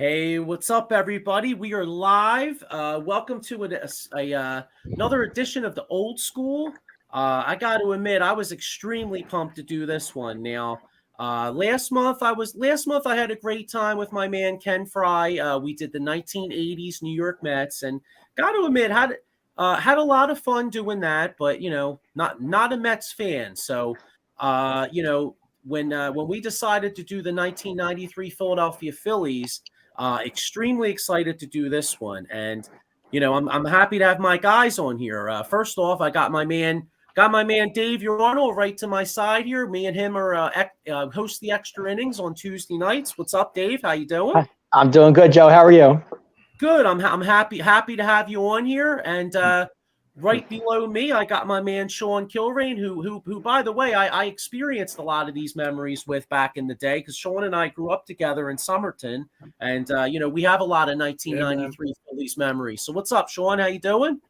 Hey, what's up, everybody? We are live. Welcome to another edition of the Old School. I got to admit, I was extremely pumped to do this one. Now, last month I had a great time with my man Ken Fry. We did the 1980s New York Mets, and got to admit, had a lot of fun doing that. But not a Mets fan, so when we decided to do the 1993 Philadelphia Phillies. Extremely excited to do this one, and I'm happy to have my guys on here. First off, I got my man Dave Urano right to my side here. Me and him are host the extra innings on Tuesday nights. What's up, Dave? How you doing? I'm doing good, Joe. How are you? Good. I'm happy to have you on here, and right below me, I got my man Sean Kilrain, who by the way, I experienced a lot of these memories with back in the day because Sean and I grew up together in Somerton, and we have a lot of 1993 Phillies memories. So what's up, Sean? How you doing?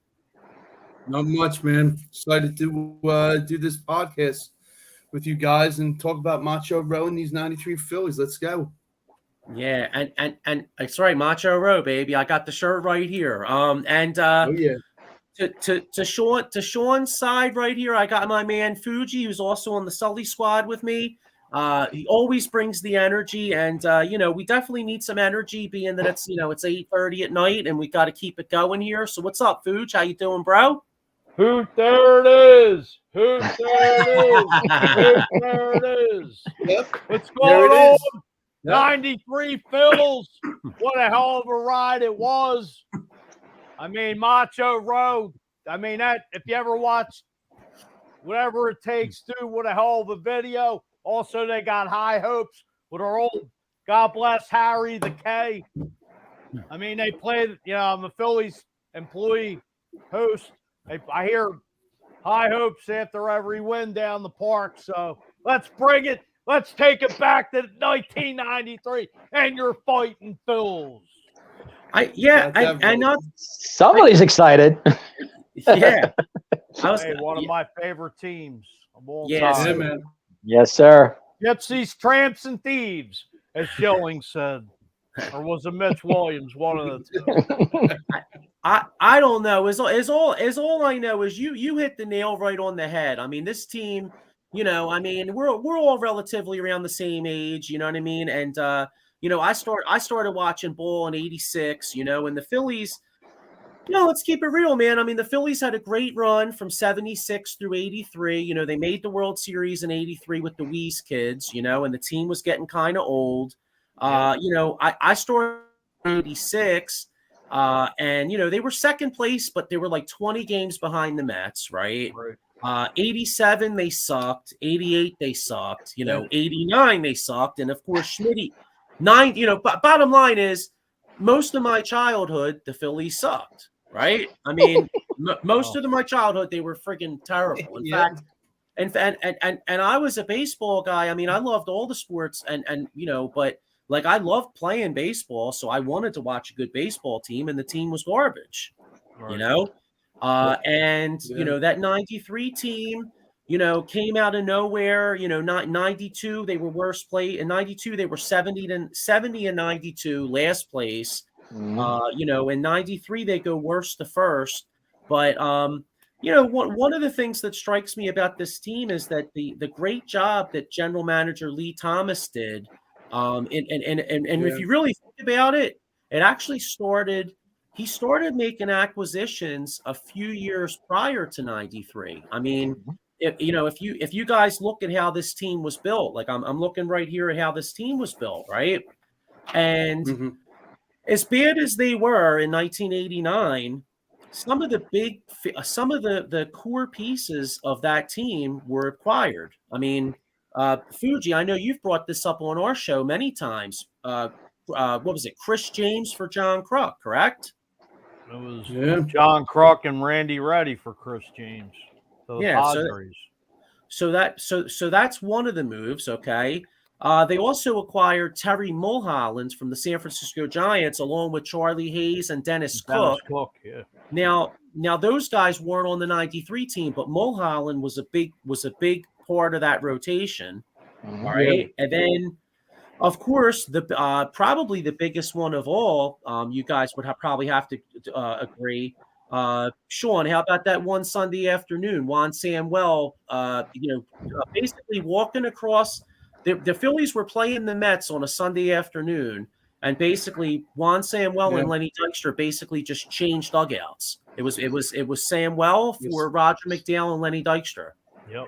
Not much, man. Excited to do this podcast with you guys and talk about Macho Row and these 93 Phillies. Let's go. Yeah, and that's right, Macho Row, baby. I got the shirt right here. Oh yeah. To Sean's side right here, I got my man Fuji, who's also on the Sully squad with me. He always brings the energy, and we definitely need some energy, being that it's 8:30 at night, and we got to keep it going here. So what's up, Fuji? How you doing, bro? Hoot, there it is. Hoot, there it is. Hoot, there it is. Yep. What's going on? Yep. 93 Phils. What a hell of a ride it was. I mean, Macho Row. I mean, that if you ever watched Whatever It Takes to, what a hell of a video. Also, they got High Hopes with our old, God bless Harry the K. I mean, they played, I'm a Phillies employee host. I hear High Hopes after every win down the park. So let's bring it. Let's take it back to 1993 and your fighting Phils. Somebody's excited. Yeah. One of my favorite teams of all time. Yeah, man. Yes, sir. Gypsies, tramps, and thieves, as Schilling said. Or was it Mitch Williams? One of the two. I don't know. Is all I know is you hit the nail right on the head. I mean, this team, we're all relatively around the same age, you know what I mean? And I started watching ball in '86, and the Phillies, let's keep it real, man. I mean, the Phillies had a great run from '76 through '83. They made the World Series in '83 with the Weeze kids, and the team was getting kind of old. I started in '86. And they were second place, but they were like 20 games behind the Mets, right? 87 they sucked, 88 they sucked, 89 they sucked, and of course Schmitty. Bottom line is, most of my childhood the Phillies sucked, right? I mean, most of my childhood they were friggin' terrible. In fact, and I was a baseball guy. I mean, I loved all the sports, but. Like, I loved playing baseball, so I wanted to watch a good baseball team, and the team was garbage, Right. That 93 team, came out of nowhere. 92, they were worst play. In 92, they were 70 and 92, last place. In 93, they go worst to first. But, one of the things that strikes me about this team is that the great job that general manager Lee Thomas did. If you really think about it, it actually he started making acquisitions a few years prior to 93. I mean, if you guys look at how this team was built, like I'm looking right here at how this team was built, right? And as bad as they were in 1989, some of the core pieces of that team were acquired. I mean, Fuji, I know you've brought this up on our show many times. What was it? Chris James for John Kruk, correct? It was John Kruk and Randy Reddy for Chris James. So that's one of the moves. Okay. They also acquired Terry Mulholland from the San Francisco Giants, along with Charlie Hayes and Dennis Cook. Yeah. Now those guys weren't on the 93 team, but Mulholland was a big part of that rotation. All right. And then Of course, the probably the biggest one of all, you guys would probably have to agree. Sean, how about that one Sunday afternoon? Juan Samuel, basically walking across. The Phillies were playing the Mets on a Sunday afternoon, and basically Juan Samuel and Lenny Dykstra basically just changed dugouts. It was Samuel for Roger McDowell and Lenny Dykstra. Yep.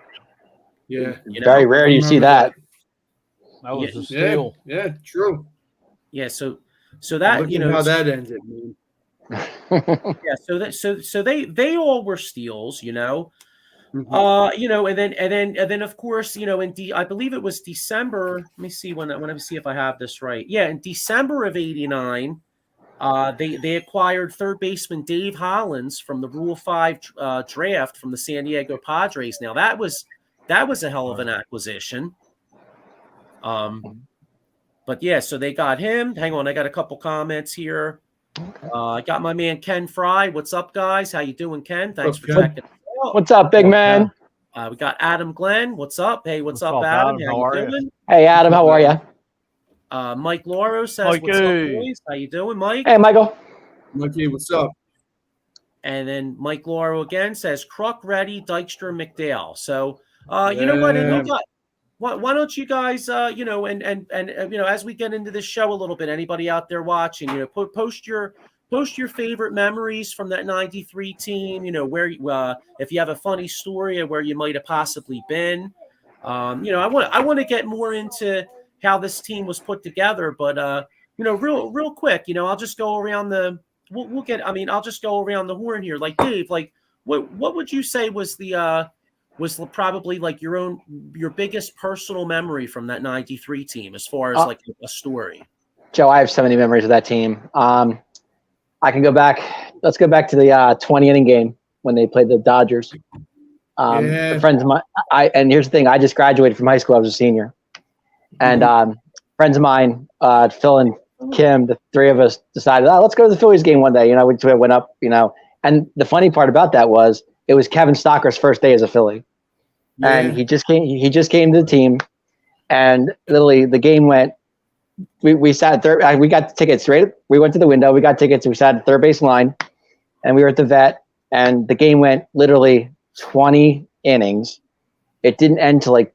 Yeah. Very rare you see that. That was a steal. Yeah, true. Yeah, so that how that ended, man. Yeah, so they all were steals, Mm-hmm. And then of course, I believe it was December. Let me see when I see if I have this right. Yeah, in December of '89, they acquired third baseman Dave Hollins from the Rule 5 draft from the San Diego Padres. Now that was a hell of an acquisition. But yeah, so they got him. Hang on, I got a couple comments here. I got my man Ken Fry. What's up, guys? How you doing, Ken? Thanks for checking. What's up, big man? We got Adam Glenn. What's up? Hey, what's up, Adam? How you doing? Hey, Adam. How are you? Mike Lauro says, Mikey. "What's up, boys? How you doing, Mike?" Hey, Michael. Mikey, what's up? And then Mike Lauro again says, "Kruk ready, Dykstra, McDowell." So, you know what? And why don't you guys, and as we get into this show a little bit, anybody out there watching, post your favorite memories from that '93 team. Where if you have a funny story of where you might have possibly been. I want to get more into how this team was put together, but real quick, I'll just go around the. I'll just go around the horn here. Like Dave, like what would you say was the was probably like your biggest personal memory from that '93 team as far as like a story? Joe, I have so many memories of that team. I can go back. Let's go back to the 20 inning game when they played the Dodgers. The friends of mine. And here's the thing: I just graduated from high school. I was a senior, and friends of mine, Phil and Kim, the three of us decided, let's go to the Phillies game one day. We went up. And the funny part about that was it was Kevin Stocker's first day as a Philly, and he just came. He just came to the team, and literally the game went. We sat third. We got tickets right. We went to the window. We got tickets. We sat at third base line, and we were at the vet. And the game went literally 20 innings. It didn't end till like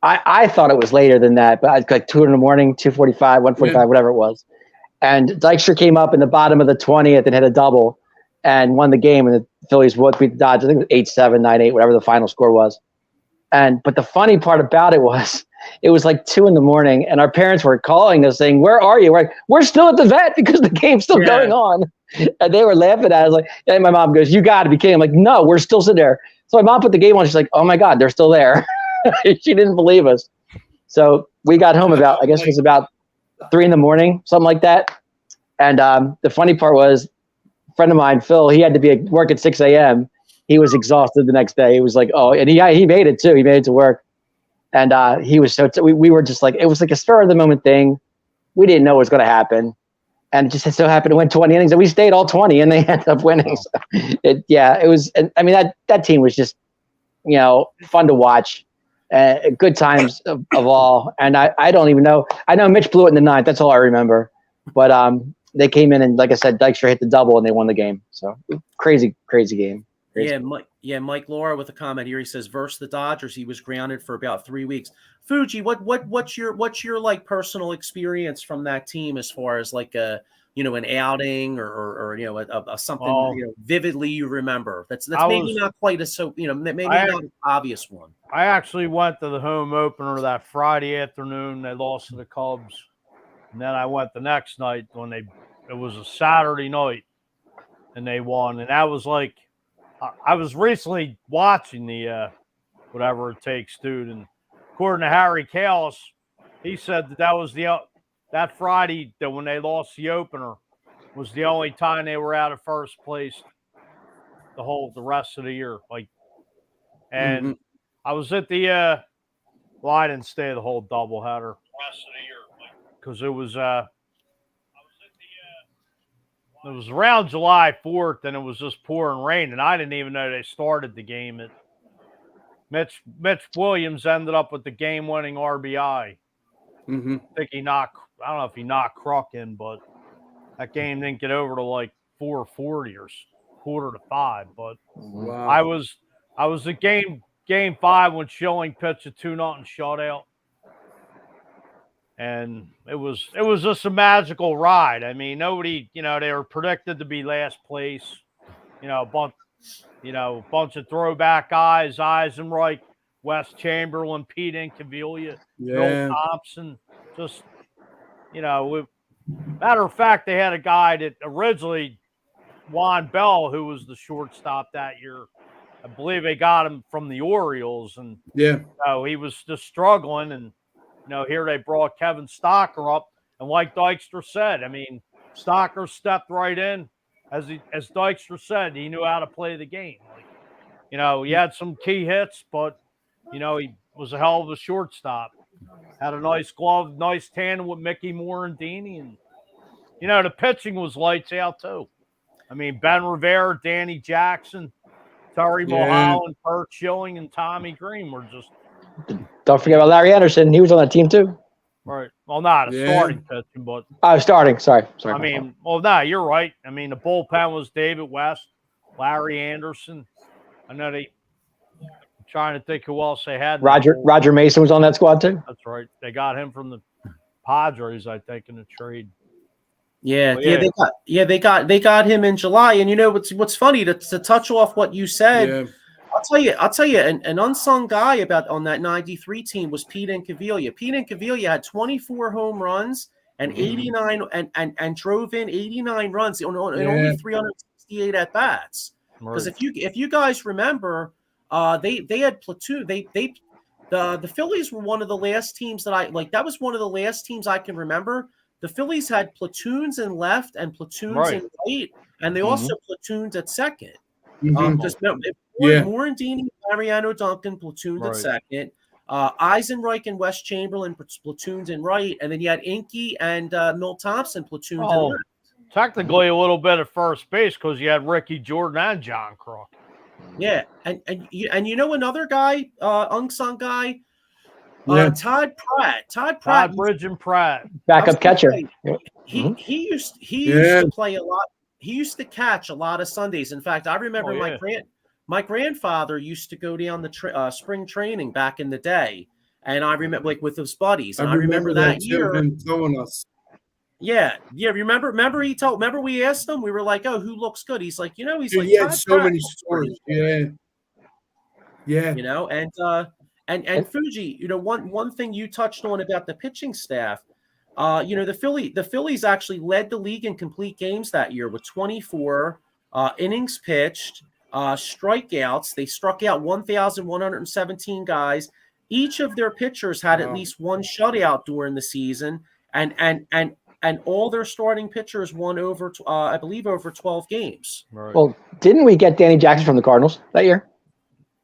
I thought it was later than that, but like 2 in the morning, 2:45, 1:45, whatever it was. And Dykstra came up in the bottom of the 20th and hit a double, and won the game. And the Phillies beat the Dodgers. I think it was 8-7, 9-8, whatever the final score was. But the funny part about it was like 2 in the morning, and our parents were calling us saying, "Where are you?" We're still at the vet because the game's still going on. And they were laughing at us like, and my mom goes, "You got to be kidding." I'm like, "No, we're still sitting there." So my mom put the game on. She's like, "Oh my God, they're still there." She didn't believe us. So we got home about, I guess it was about 3 in the morning, something like that. And the funny part was, a friend of mine, Phil, he had to be at work at 6 a.m. He was exhausted the next day. He was like, and he made it too. He made it to work. And he was we were just like, it was like a spur of the moment thing. We didn't know what was going to happen. And it just so happened to win 20 innings, and we stayed all 20, and they ended up winning. So it was. I mean, that team was just, fun to watch, good times of all. And I don't even know. I know Mitch blew it in the 9th. That's all I remember. But they came in and, like I said, Dykstra hit the double, and they won the game. So crazy game. Mike Laura with a comment here. He says, versus the Dodgers, he was grounded for about 3 weeks. Fuji, what's your like personal experience from that team as far as like an outing or a something vividly you remember? That's maybe not quite maybe not an obvious one. I actually went to the home opener that Friday afternoon. They lost to the Cubs, and then I went the next night when it was a Saturday night, and they won. And that was like, I was recently watching the Whatever It Takes, dude, and according to Harry Kalas, he said that was that Friday that when they lost the opener was the only time they were out of first place the rest of the year. And I was at the I didn't stay the whole doubleheader rest of the year because it was it was around July 4th, and it was just pouring rain, and I didn't even know they started the game. Mitch Williams ended up with the game-winning RBI. Mm-hmm. I think he knocked. I don't know if he knocked Kruk in, but that game didn't get over to like 4:40 or 4:45. But Wow. I was at game 5 when Schilling pitched a 2-0 shutout, and it was just a magical ride. I mean, nobody, they were predicted to be last place. A bunch of throwback guys: Eisenreich, Wes Chamberlain, Pete Incaviglia, Bill Thompson. Just, matter of fact, they had a guy that originally, Juan Bell, who was the shortstop that year. I believe they got him from the Orioles, and he was just struggling. And here they brought Kevin Stocker up, and like Dykstra said, I mean, Stocker stepped right in, as Dykstra said, he knew how to play the game. Like, he had some key hits, but he was a hell of a shortstop. Had a nice glove, nice tandem with Mickey Morandini, and the pitching was lights out too. I mean, Ben Rivera, Danny Jackson, Terry Mulholland, Kurt Schilling, and Tommy Green were just. Don't forget about Larry Anderson. He was on that team too. Right. Well, not a starting pitching, but. Starting. Sorry. I mean, you're right. I mean, the bullpen was David West, Larry Anderson. I know I'm trying to think who else they had. Roger Mason was on that squad too. That's right. They got him from the Padres, I think, in the trade. Yeah, they got him in July. And what's funny to touch off what you said. Yeah. I'll tell you, an unsung guy on that 93 team was Pete Incaviglia. Pete Incaviglia had 24 home runs and 89 and drove in 89 runs and only 368 at bats. Because if you guys remember, they had platoon. The Phillies were one of the last teams that was one of the last teams I can remember. The Phillies had platoons in left and platoons in right, and they also platooned at second. Morandini, Mariano Duncan platooned at second. Eisenreich and Wes Chamberlain platooned in right, and then you had Inky and Milt Thompson platooned in left. Technically, a little bit at first base because you had Ricky Jordan and John Kruk. Yeah, and another guy, unsung guy. Todd Bridge and Pratt, backup catcher. He used to play a lot. He used to catch a lot of Sundays. In fact, I remember my grandfather used to go down the spring training back in the day, and I remember with his buddies. And I remember that year. Yeah. Remember we asked him. We were like, "Oh, who looks good?" He's like, he's like, he had so many stories. Yeah. And Fuji, one thing you touched on about the pitching staff, the Phillies actually led the league in complete games that year with 24 innings pitched, strikeouts. They struck out 1,117 guys. Each of their pitchers had at least one shutout during the season, and all their starting pitchers won over 12 games. Right. Well, didn't we get Danny Jackson from the Cardinals that year?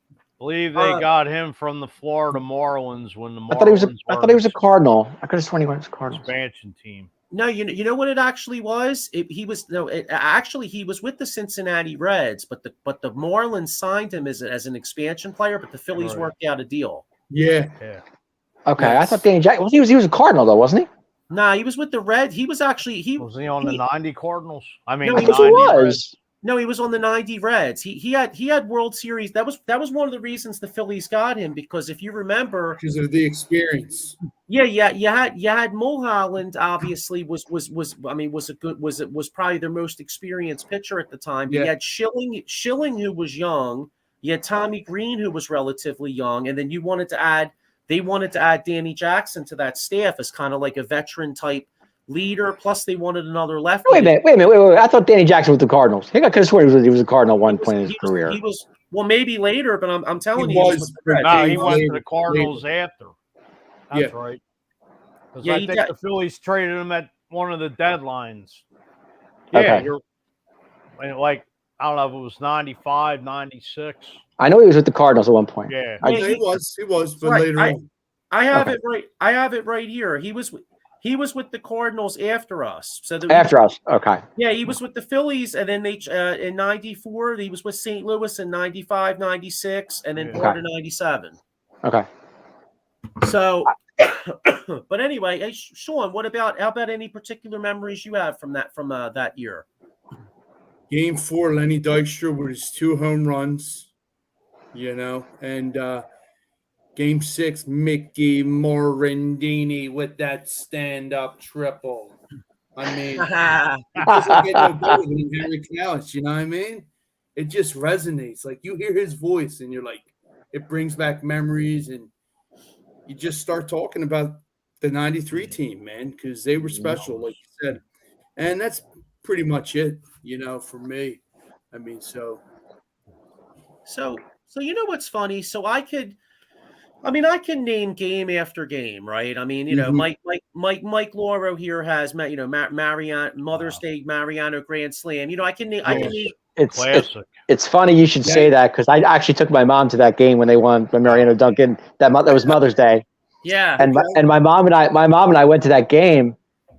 I believe they got him from the Florida Marlins when the Marlins I thought he was a Cardinal. I could have sworn he was a Cardinal expansion team. No, you know what it actually was? He was with the Cincinnati Reds, but the Marlins signed him as an expansion player, but the Phillies worked out a deal. Yeah. Okay, yes. I thought Danny Jackson he was a Cardinal though, wasn't he? Nah, he was with the Red. He was actually was he on the 90 Cardinals? I mean, no, he was. No, he was on the 90 Reds. He had World Series. That was one of the reasons the Phillies got him, because if you remember, because of the experience. Yeah. You had Mulholland obviously was probably their most experienced pitcher at the time. But you had Schilling who was young. You had Tommy Green who was relatively young, and then they wanted to add Danny Jackson to that staff as kind of like a veteran type leader. Plus, they wanted another lefty. Wait a minute. I thought Danny Jackson was the Cardinals. I think I could have sworn he was a Cardinal at one point in his career. He was maybe later, but I'm telling you, he went to the Cardinals after. That's right. Because I think the Phillies traded him at one of the deadlines. Yeah, you're like, I don't know if it was 95, 96. I know he was with the Cardinals at one point. Yeah, he was, but later on. I have it right. I have it right here. He was with the Cardinals after us. After us, okay. Yeah, he was with the Phillies, and then they in '94 he was with St. Louis in '95, '96, and then part of '97. Okay. So But anyway, hey, Sean, how about any particular memories you have from that year? Game 4, Lenny Dykstra with his 2 home runs, and Game 6, Mickey Morandini with that stand-up triple. I mean, it doesn't get no better than Harry Kalas, you know what I mean? It just resonates. Like, you hear his voice, and you're like, it brings back memories, and you just start talking about the 93 team, man, because they were special, like you said. And that's pretty much it, for me. I mean, so you know what's funny? So I can name game after game, right? I mean, Mike Lauro here has Mariano Mother's Day Mariano Grand Slam. I can name. It's funny you should say that, because I actually took my mom to that game when they won by Mariano Duncan. That was Mother's Day. Yeah. And my mom and I went to that game,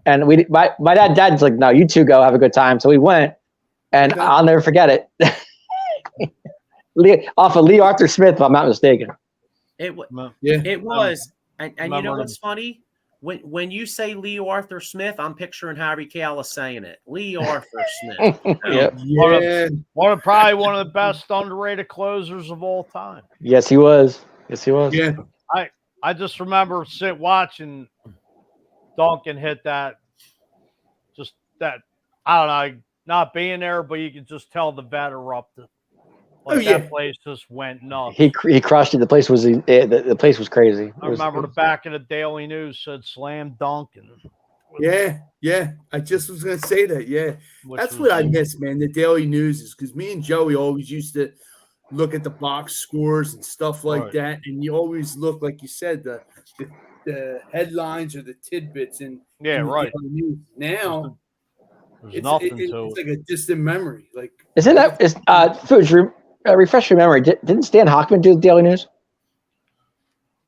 and my dad's like, no, you two go have a good time. So we went, and I'll never forget it. Off of Lee Arthur Smith, if I'm not mistaken. It was. And you know what's funny? When you say Lee Arthur Smith, I'm picturing Harry Kalas saying it. Lee Arthur Smith. Probably one of the best underrated closers of all time. Yes, he was. Yeah. I just remember watching Duncan hit that. Just that, I don't know, not being there, but you could just tell the vet erupted. That place just went nuts. He crushed it. The place was crazy. I remember the back of the Daily News said "Slam Duncan." Yeah. I just was gonna say that. Yeah, that's what I miss, man. The Daily News is because me and Joey always used to look at the box scores and stuff like that, and you always look, like you said, the headlines or the tidbits in the Daily News. Now it's like a distant memory. Like, isn't that Foods? Refresh your memory. Didn't Stan Hockman do the Daily News?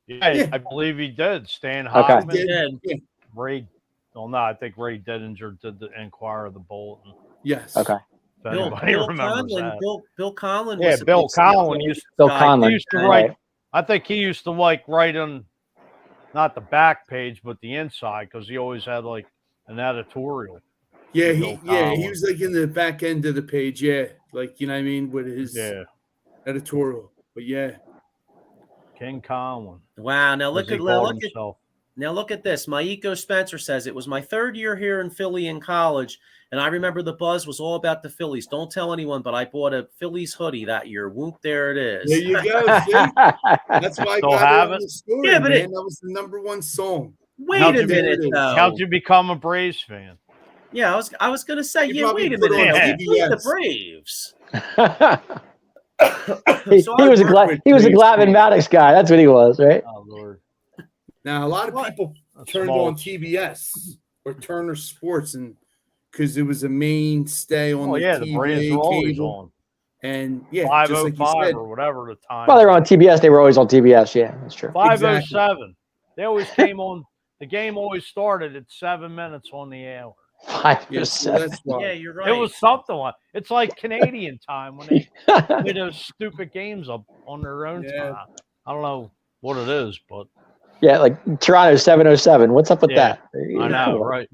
Yeah, I believe he did. Stan Hockman did. Yeah. Ray. Well, no, I think Ray Didinger did the Enquirer of the Bulletin. Yes. Okay. Bill Conlon. Bill Conlon. Yeah, Bill Conlon used to write. I think he used to write on, not the back page, but the inside, because he always had an editorial. Yeah, he was in the back end of the page. Yeah, you know what I mean, with his editorial. But yeah, King Conlon. Wow! Now look at this. Maiko Spencer says it was my 3rd year here in Philly in college, and I remember the buzz was all about the Phillies. Don't tell anyone, but I bought a Phillies hoodie that year. Whoop! There it is. There you go. That's why I got it on the story. Yeah, but that was the #1 song. Wait a minute, though. How'd you become a Braves fan? Yeah, I was going to say, wait a minute. He played the Braves. he was a Glavin Maddox guy. That's what he was, right? Oh, Lord. Now, a lot of people turned on TBS or Turner Sports, and because it was a mainstay on the TV, the Braves were always on. And 505 just like or whatever the time. Well, they were on TBS. They were always on TBS. Yeah, that's true. 507. Exactly. They always came on. The game always started at 7 minutes on the hour. 507. Yeah, you're right. It was something like it's like Canadian time when they play those stupid games up on their own time. I don't know what it is, but like Toronto 707. What's up with that? I know, right?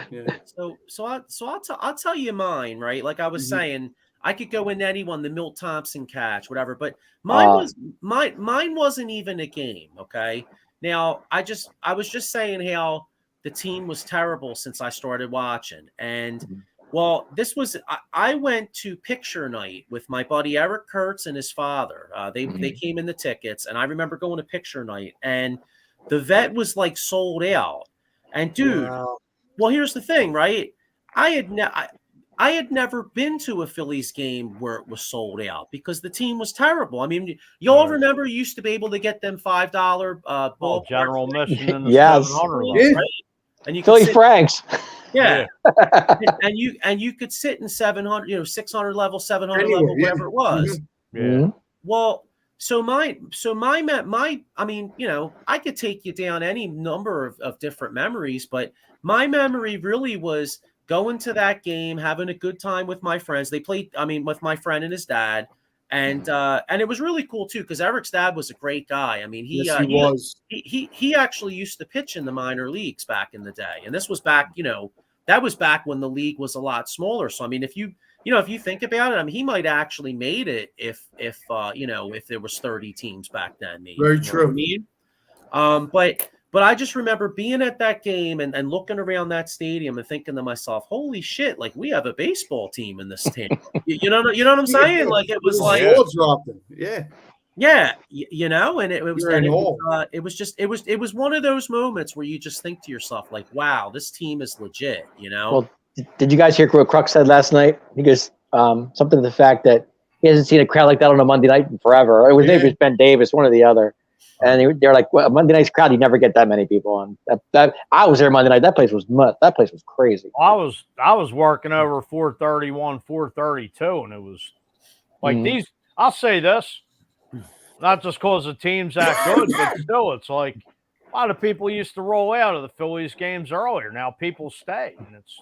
Yeah. I'll tell you mine, right? Like I was saying, I could go into anyone, the Milt Thompson catch, whatever, but mine wasn't even a game. Okay. Now I was just saying how the team was terrible since I started watching. And this was, I went to picture night with my buddy Eric Kurtz and his father. They came in the tickets, and I remember going to picture night, and the vet was sold out. And dude, well, here's the thing, right? I had never been to a Phillies game where it was sold out because the team was terrible. I mean, you all remember you used to be able to get them $5 ball general admission in the yes. 700 right? And you Philly Franks. Yeah. and you could sit in 700, 600 level, 700 level, whatever it was. Yeah. Well, I mean, I could take you down any number of different memories, but my memory really was going to that game, having a good time with my friends. They played, with my friend and his dad. And it was really cool too because Eric's dad was a great guy. I mean, he was. He actually used to pitch in the minor leagues back in the day, and this was back, that was back when the league was a lot smaller. So I mean, if you think about it, I mean, he might actually made it if there was 30 teams back then. Maybe. Very true. What I mean? But I just remember being at that game and looking around that stadium and thinking to myself, "Holy shit! Like we have a baseball team in this team." You know what I'm saying? Like it was like dropping. Yeah. Yeah, and it was one of those moments where you just think to yourself, like, "Wow, this team is legit." Well, did you guys hear what Crux said last night? He goes something to the fact that he hasn't seen a crowd like that on a Monday night in forever. It was maybe it was Ben Davis, one or the other. And they're like, well, a Monday night's crowd, you never get that many people on. That I was there Monday night. That place was crazy. I was working over 431, 432, and it was like these. I'll say this, not just because the team's that good, but still, it's like a lot of people used to roll out of the Phillies games earlier. Now people stay, and it's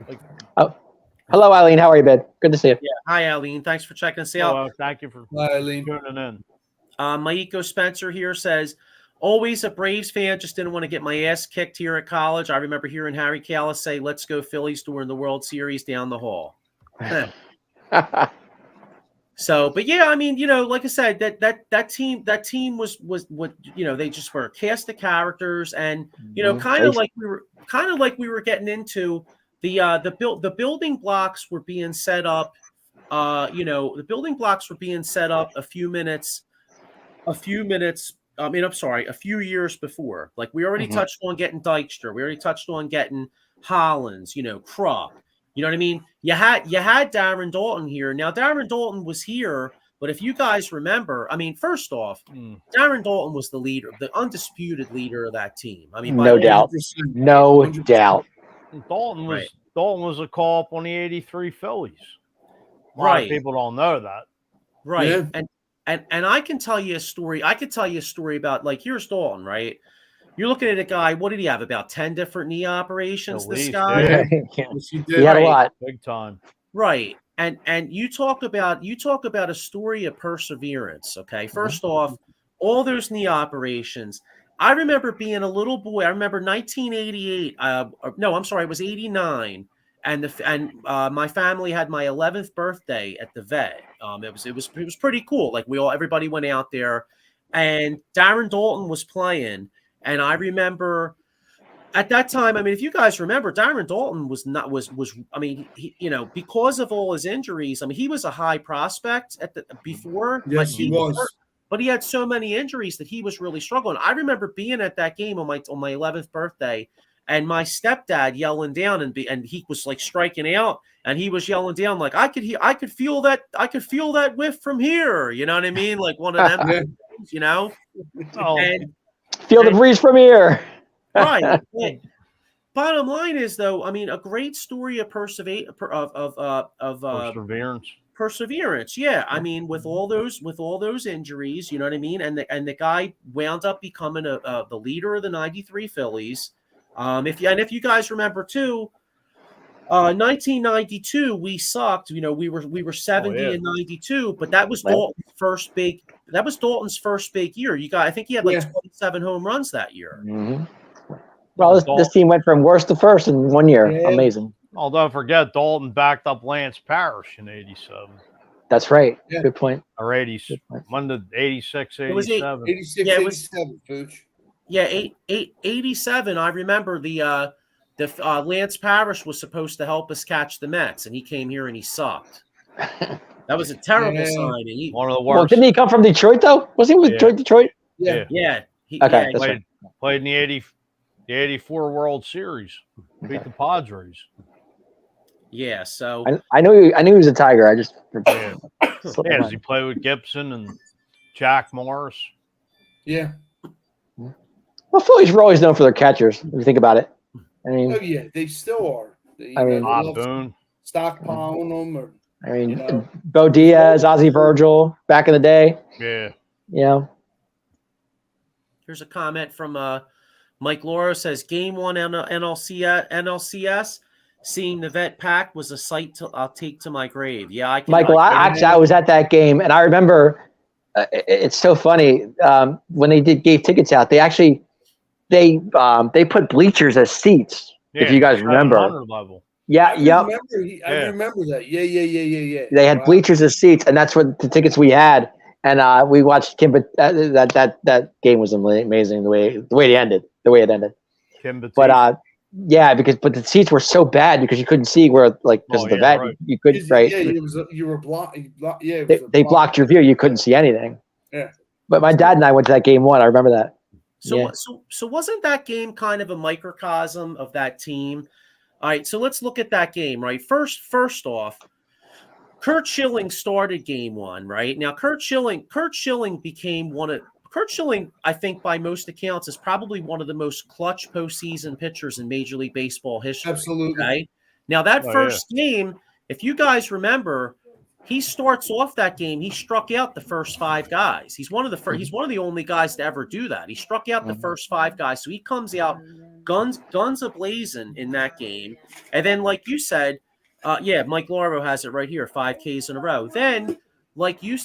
like. Oh, hello, Eileen. How are you, babe? Good to see you. Yeah, hi, Eileen. Thanks for checking us out. Thank you for Eileen tuning in. Maiko Spencer here says, always a Braves fan, just didn't want to get my ass kicked here at college. I remember hearing Harry Kalas say, "Let's go Phillies" during the World Series down the hall. So, but yeah, I mean, like I said, that team was what, they just were a cast of characters, and kind of like we were getting into the building blocks were being set up. The building blocks were being set up a few years before. Like we already touched on getting Dykstra. We already touched on getting Hollins, Kruk. You know what I mean? You had Darren Daulton here. Now Darren Daulton was here, but if you guys remember, I mean, first off, Darren Daulton was the leader, the undisputed leader of that team. I mean, no doubt. Daulton was a call up on the '83 Phillies. A lot of people don't know that. Right. Yeah. And I can tell you a story. I could tell you a story about, like, here's Daulton, right? You're looking at a guy, what did he have? About 10 different knee operations, this guy? Yeah. He had a lot. Big time. Right. And you talk about a story of perseverance, okay? First off, all those knee operations. I remember being a little boy. I remember 1988. No, I'm sorry, it was 89. And my family had my 11th birthday at the vet. It was pretty cool. Like everybody went out there, and Darren Daulton was playing. And I remember at that time, I mean, if you guys remember, Darren Daulton because of all his injuries, I mean, he was a high prospect before. Yes, he was. But he had so many injuries that he was really struggling. I remember being at that game on my 11th birthday, and my stepdad yelling down, and he was like striking out, and he was yelling down like, I could feel that whiff from here. You know what I mean? Like one of them, and feel the breeze from here. Right. Bottom line is, though, I mean, a great story of perseverance. Perseverance, yeah. I mean, with all those injuries, you know what I mean, and the guy wound up becoming the leader of the '93 Phillies. If you guys remember too, 1992 we sucked. We were 70 and 92, but that was Daulton's first big. That was Daulton's first big year. I think he had 27 home runs that year. Mm-hmm. Well, this team went from worst to first in 1 year. Yeah. Amazing. Oh, don't forget, Daulton backed up Lance Parrish in '87. That's right. Yeah. Good point. Or 86, 86, 87. 86, 87, Pooch. Yeah, 87. I remember the Lance Parrish was supposed to help us catch the Mets, and he came here and he sucked. That was a terrible signing. One of the worst. Well, didn't he come from Detroit though? Was he with Detroit? Yeah. He played in the 84 World Series. Beat the Padres. Yeah, so I knew he was a Tiger. I just does he play with Gibson and Jack Morris? Yeah. Well, Phillies were always known for their catchers. If you think about it, I mean, oh yeah, they still are. Bob Boone, stockpiling them, Bo Diaz, Ozzie Virgil, back in the day. Yeah. Here's a comment from Mike Laura says, Game 1 NLCS seeing the vet pack was a sight I'll take to my grave. Yeah, I can. Michael, I was at that game, and I remember it's so funny when they gave tickets out. They put bleachers as seats. If you guys remember. Level. Yeah, I remember that. Yeah. They had bleachers as seats, and that's what the tickets we had. And we watched Kimba. That game was amazing. The way it ended. Kimba. But but the seats were so bad because you couldn't see where because of the vet you couldn't You were blocked. Yeah, they blocked your view. You couldn't see anything. Yeah. But my dad and I went to that game 1. I remember that. So wasn't that game kind of a microcosm of that team? All right, so let's look at that game, right? First off, Curt Schilling started game 1, right? Now Curt Schilling became Curt Schilling, I think by most accounts, is probably one of the most clutch postseason pitchers in Major League Baseball history. Absolutely. Right? Now that first game, if you guys remember, he starts off that game. He struck out the first 5 guys. He's one of the only guys to ever do that. He struck out the first 5 guys. So he comes out guns a-blazing in that game. And then, like you said, Mike Larbo has it right here, 5 Ks in a row. Then, like you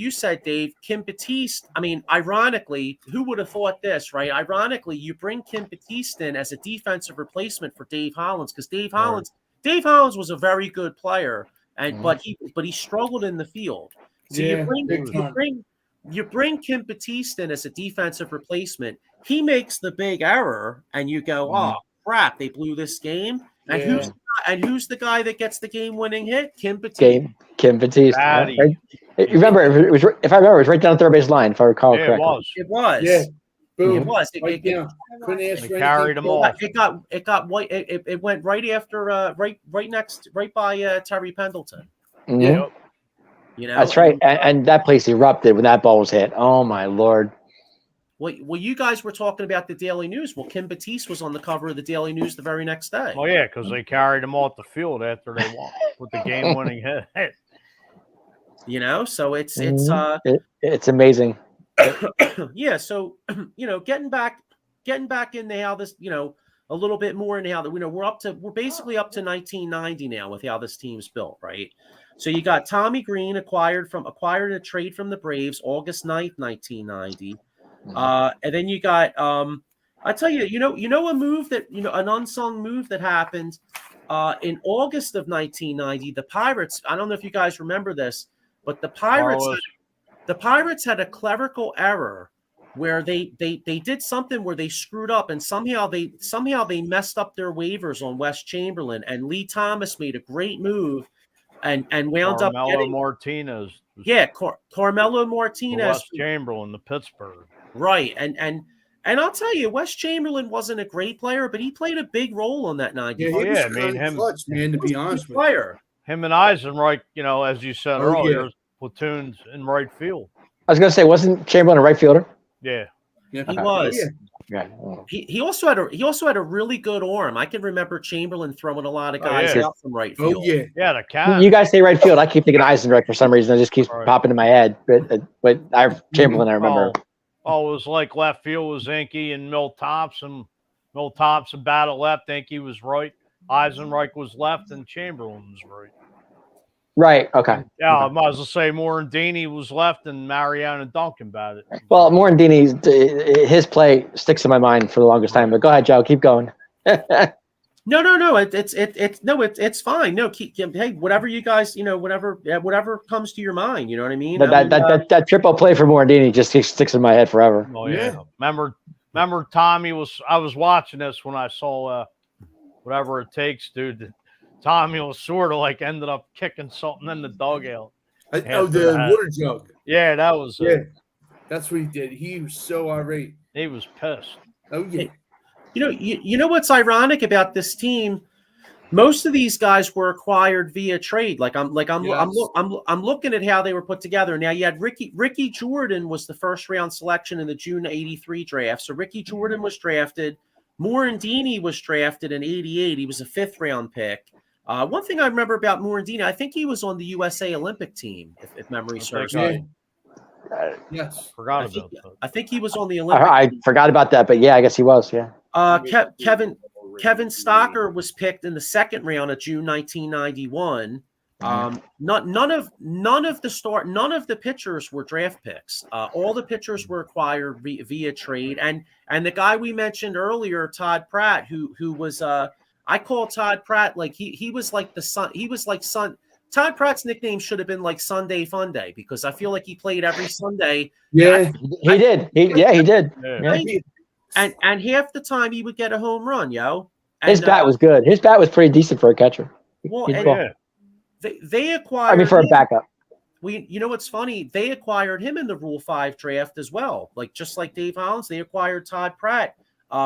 said, Dave, Kim Batiste. I mean, ironically, who would have thought this, right? Ironically, you bring Kim Batiste in as a defensive replacement for Dave Hollins because Dave Hollins was a very good player. But he struggled in the field. So you bring Kim Batiste in as a defensive replacement. He makes the big error, and you go, "Oh crap! They blew this game." And who's the guy that gets the game-winning hit? Kim Batiste. Kim Batiste. Right? Remember, if I remember, it was right down the third base line. If I recall correctly, it was. Yeah. Boom. It was. It carried them off. It went right after, right by Terry Pendleton. Mm-hmm. Yep. You know, that's right. And that place erupted when that ball was hit. Oh my Lord. Well, you guys were talking about the Daily News. Well, Kim Batiste was on the cover of the Daily News the very next day. Oh yeah, because they carried him off the field after they won with the game-winning hit. You know, so it's amazing. Yeah, so getting back into how this, a little bit more into how we're basically up to 1990 now with how this team's built, right? So you got Tommy Green acquired in a trade from the Braves August 9th, 1990. And then you got I tell you, a move that an unsung move that happened in August of 1990. The Pirates, I don't know if you guys remember this, but the Pirates had a clerical error where they did something where they screwed up and somehow they messed up their waivers on Wes Chamberlain, and Lee Thomas made a great move and wound up getting Martinez. Carmelo Martinez, Wes Chamberlain, the Pittsburgh. Right, and I'll tell you, Wes Chamberlain wasn't a great player, but he played a big role on that 90. Yeah, him clutch, man. To be honest with you, him and Eisenreich, as you said earlier, platoons in right field. I was gonna say, wasn't Chamberlain a right fielder? Yeah, he was. Yeah. He also had a really good arm. I can remember Chamberlain throwing a lot of guys out from right field. Oh yeah, the cat. You guys say right field. I keep thinking Eisenreich for some reason. It just keeps popping in my head. But Chamberlain, I remember. Oh, it was like left field was Inky and Milt Thompson battled left. Inky was right. Eisenreich was left, and Chamberlain was right. Right. Okay. Yeah, I might as well say Morandini was left, and Mariano Duncan batted. Well, Morandini's his play sticks in my mind for the longest time. But go ahead, Joe. Keep going. No. It's fine. No, hey, whatever you guys, whatever comes to your mind. You know what I mean? But that triple play for Morandini just sticks in my head forever. Oh yeah. Remember Tommy was. I was watching this when I saw whatever it takes, dude. Tommy was sort of like ended up kicking something in the dugout. The water jug. Yeah, that was. That's what he did. He was so irate. He was pissed. Oh yeah. You know what's ironic about this team? Most of these guys were acquired via trade. I'm looking at how they were put together. Now you had Ricky Jordan was the first round selection in the June '83 draft. So Ricky Jordan was drafted. Morandini was drafted in '88. He was a 5th round pick. One thing I remember about Morandini, I think he was on the USA Olympic team, if memory serves me. Yes, forgot about that. I think he was on the Olympic. I forgot about that, but yeah, I guess he was. Yeah. Kevin Stocker was picked in the second round of June 1991. None of the pitchers were draft picks. All the pitchers were acquired via trade, and the guy we mentioned earlier, Todd Pratt, who was I call Todd Pratt like he was like the son. He was like son. Todd Pratt's nickname should have been like Sunday Funday, because I feel like he played every Sunday. Yeah, he did. He did. Yeah. And half the time he would get a home run, yo. And, his bat was good. His bat was pretty decent for a catcher. Well, they acquired. I mean, for a backup. You know what's funny? They acquired him in the Rule 5 draft as well. Like just like Dave Hollins, they acquired Todd Pratt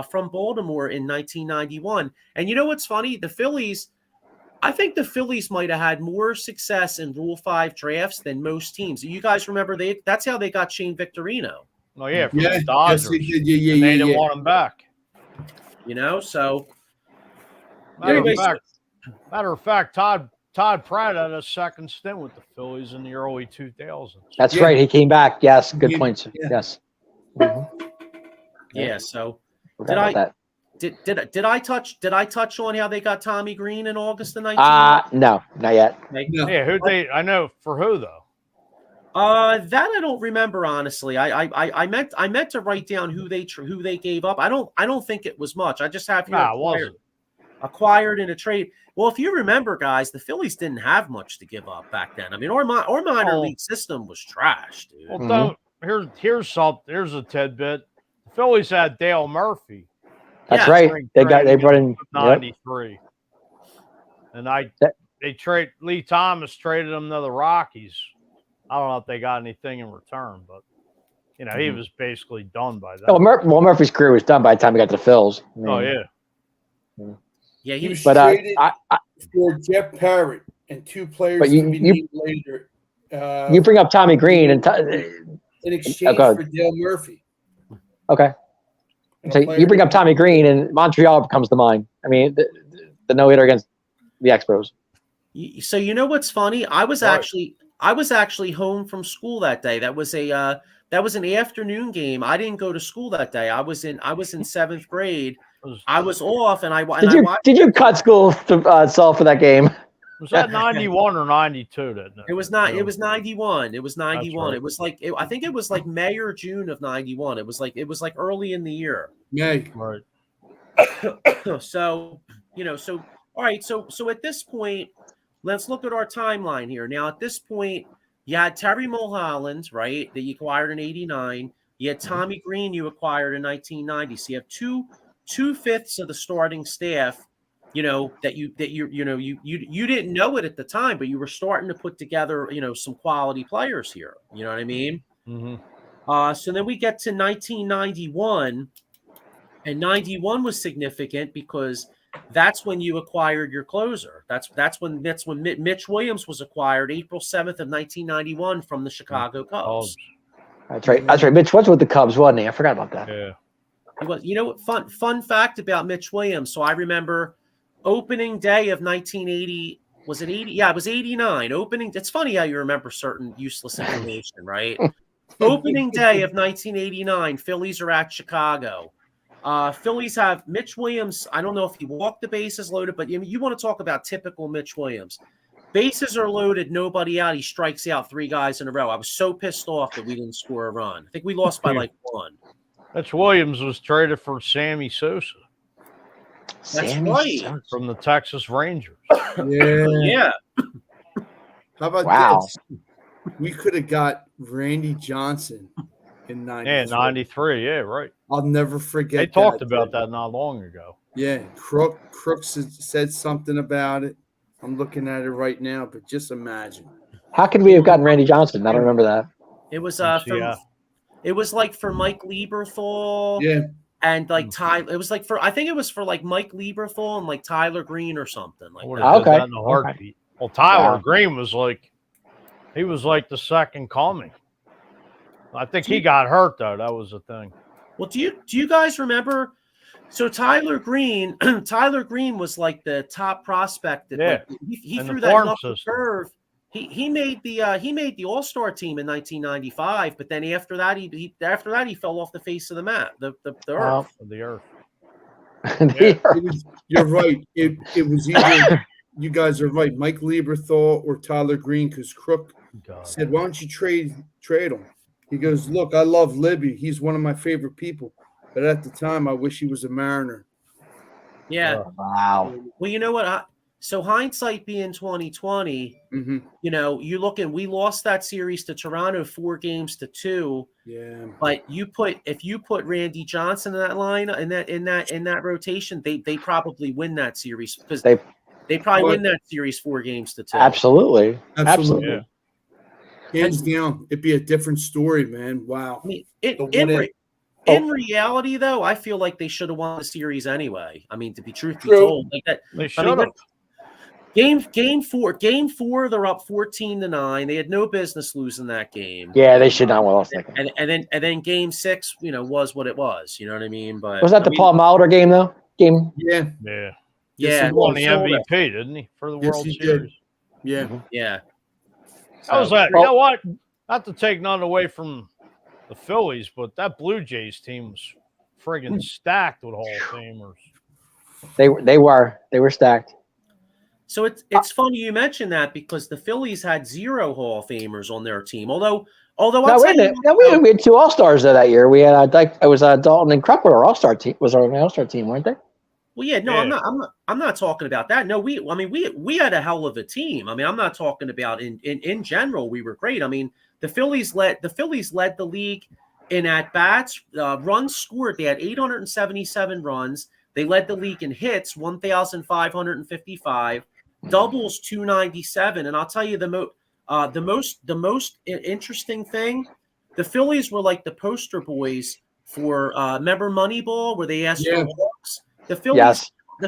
from Baltimore in 1991. And you know what's funny? The Phillies. I think the Phillies might have had more success in Rule 5 drafts than most teams. You guys remember that's how they got Shane Victorino. Oh yeah, from the Dodgers. Yes, they didn't want him back. You know, so matter of fact, Todd Pratt had a second stint with the Phillies in the early 2000s. That's right. He came back. Yes, good points. Yeah. Yes. Mm-hmm. Yeah. So did I touch on how they got Tommy Green in August of 19? No, not yet. No. Yeah, I know for who though. That I don't remember honestly. I meant to write down who they gave up. I don't think it was much. I just have acquired in a trade. Well, if you remember, guys, the Phillies didn't have much to give up back then. I mean, our minor league system was trash, dude. Well, here's a tidbit. The Phillies had Dale Murphy. That's right. They brought in 93, and Lee Thomas traded him to the Rockies. I don't know if they got anything in return, but he was basically done by that. Well, Murphy's career was done by the time he got to the Phils. I mean, yeah, he was traded for Jeff Parrott and two players later. You bring up Tommy Green in exchange for Dale Murphy. Okay. So you bring up Tommy Green, and Montreal comes to mind. I mean, the no-hitter against the Expos. So you know what's funny? I was actually home from school that day. That was an afternoon game. I didn't go to school that day. I was in 7th grade. I was off, and did you cut school to solve for that game? Was that 91 or 92? It was not. It was 91. It was 91. Right. It was like I think it was like May or June of 91. It was like early in the year. Yeah. Right. So all right. So at this point, let's look at our timeline here. Now, at this point, you had Terry Mulholland, right, that you acquired in 89. You had Tommy Green you acquired in 1990. So you have two-fifths of the starting staff, that you didn't know it at the time, but you were starting to put together, some quality players here. You know what I mean? Mm-hmm. So then we get to 1991, and 91 was significant because that's when you acquired your closer. That's when Mitch Williams was acquired, April 7th of 1991 from the Chicago Cubs. That's right. Mitch was with the Cubs, wasn't he? I forgot about that. Yeah. He was. Fun fact about Mitch Williams. So I remember opening day of 1980. Was it 80? Yeah, it was 89. Opening. It's funny how you remember certain useless information, right? Opening day of 1989. Phillies are at Chicago. Phillies have Mitch Williams. I don't know if he walked the bases loaded, but you want to talk about typical Mitch Williams. Bases are loaded, nobody out. He strikes out 3 guys in a row. I was so pissed off that we didn't score a run. I think we lost by like 1. Mitch Williams was traded for Sammy Sosa. That's right. From the Texas Rangers. Yeah. How about this? We could have got Randy Johnson in 93. Yeah, 93. Yeah, right. I'll never forget. They talked about that not long ago. Yeah, Crooks said something about it. I'm looking at it right now, but just imagine. How could we have gotten Randy Johnson? I don't remember that. It was it was like for Mike Lieberthal. Yeah. And like Tyler, it was like I think it was for like Mike Lieberthal and like Tyler Green or something like that. Okay. In a heartbeat. Well, Tyler Green was like the second coming. I think he got hurt though. That was the thing. Well, do you guys remember? So Tyler Green was like the top prospect. That, he threw that knuckle curve. He made the All-Star team in 1995, but then after that he fell off the face of the map, the earth. The earth. You're right. It was either you guys are right, Mike Lieberthal or Tyler Green, because Crook said, "Why don't you trade him?" He goes, "Look, I love Libby. He's one of my favorite people, but at the time, I wish he was a Mariner." Yeah. Wow. Well, you know what? So hindsight being 2020, you know, you look and we lost that series to Toronto 4-2. Yeah. But if you put Randy Johnson in that line in that rotation, they probably win that series because they probably win that series 4-2. Absolutely. Yeah. Hands down, it'd be a different story, man. Wow. I mean, in reality, though, I feel like they should have won the series anyway. I mean, to be truthfully told, like that, they should have. Game four, they're up 14-9. They had no business losing that game. Yeah, they should not have lost that game. And then game 6, you know, was what it was. You know what I mean? But was that the Paul Molitor game though? Yeah. Yeah. Yeah. He won the MVP, didn't he, for the World Series? Yeah. Yeah. That was that. You know what? Not to take none away from the Phillies, but that Blue Jays team was friggin' stacked with Hall of Famers. They were stacked. So it's funny you mentioned that because the Phillies had 0 Hall of Famers on their team. Although we had 2 All-Stars that year. We had it was Dalton and Krupp were our All-Star team. Was our All-Star team, weren't they? Well, yeah, no, yeah. I'm not talking about that. No, we had a hell of a team. I mean, I'm not talking about in general. We were great. I mean, the Phillies led the league in at bats, runs scored. They had 877 runs. They led the league in hits, 1,555, doubles 297. And I'll tell you the most interesting thing, the Phillies were like the poster boys for remember Moneyball, where they asked for walks. The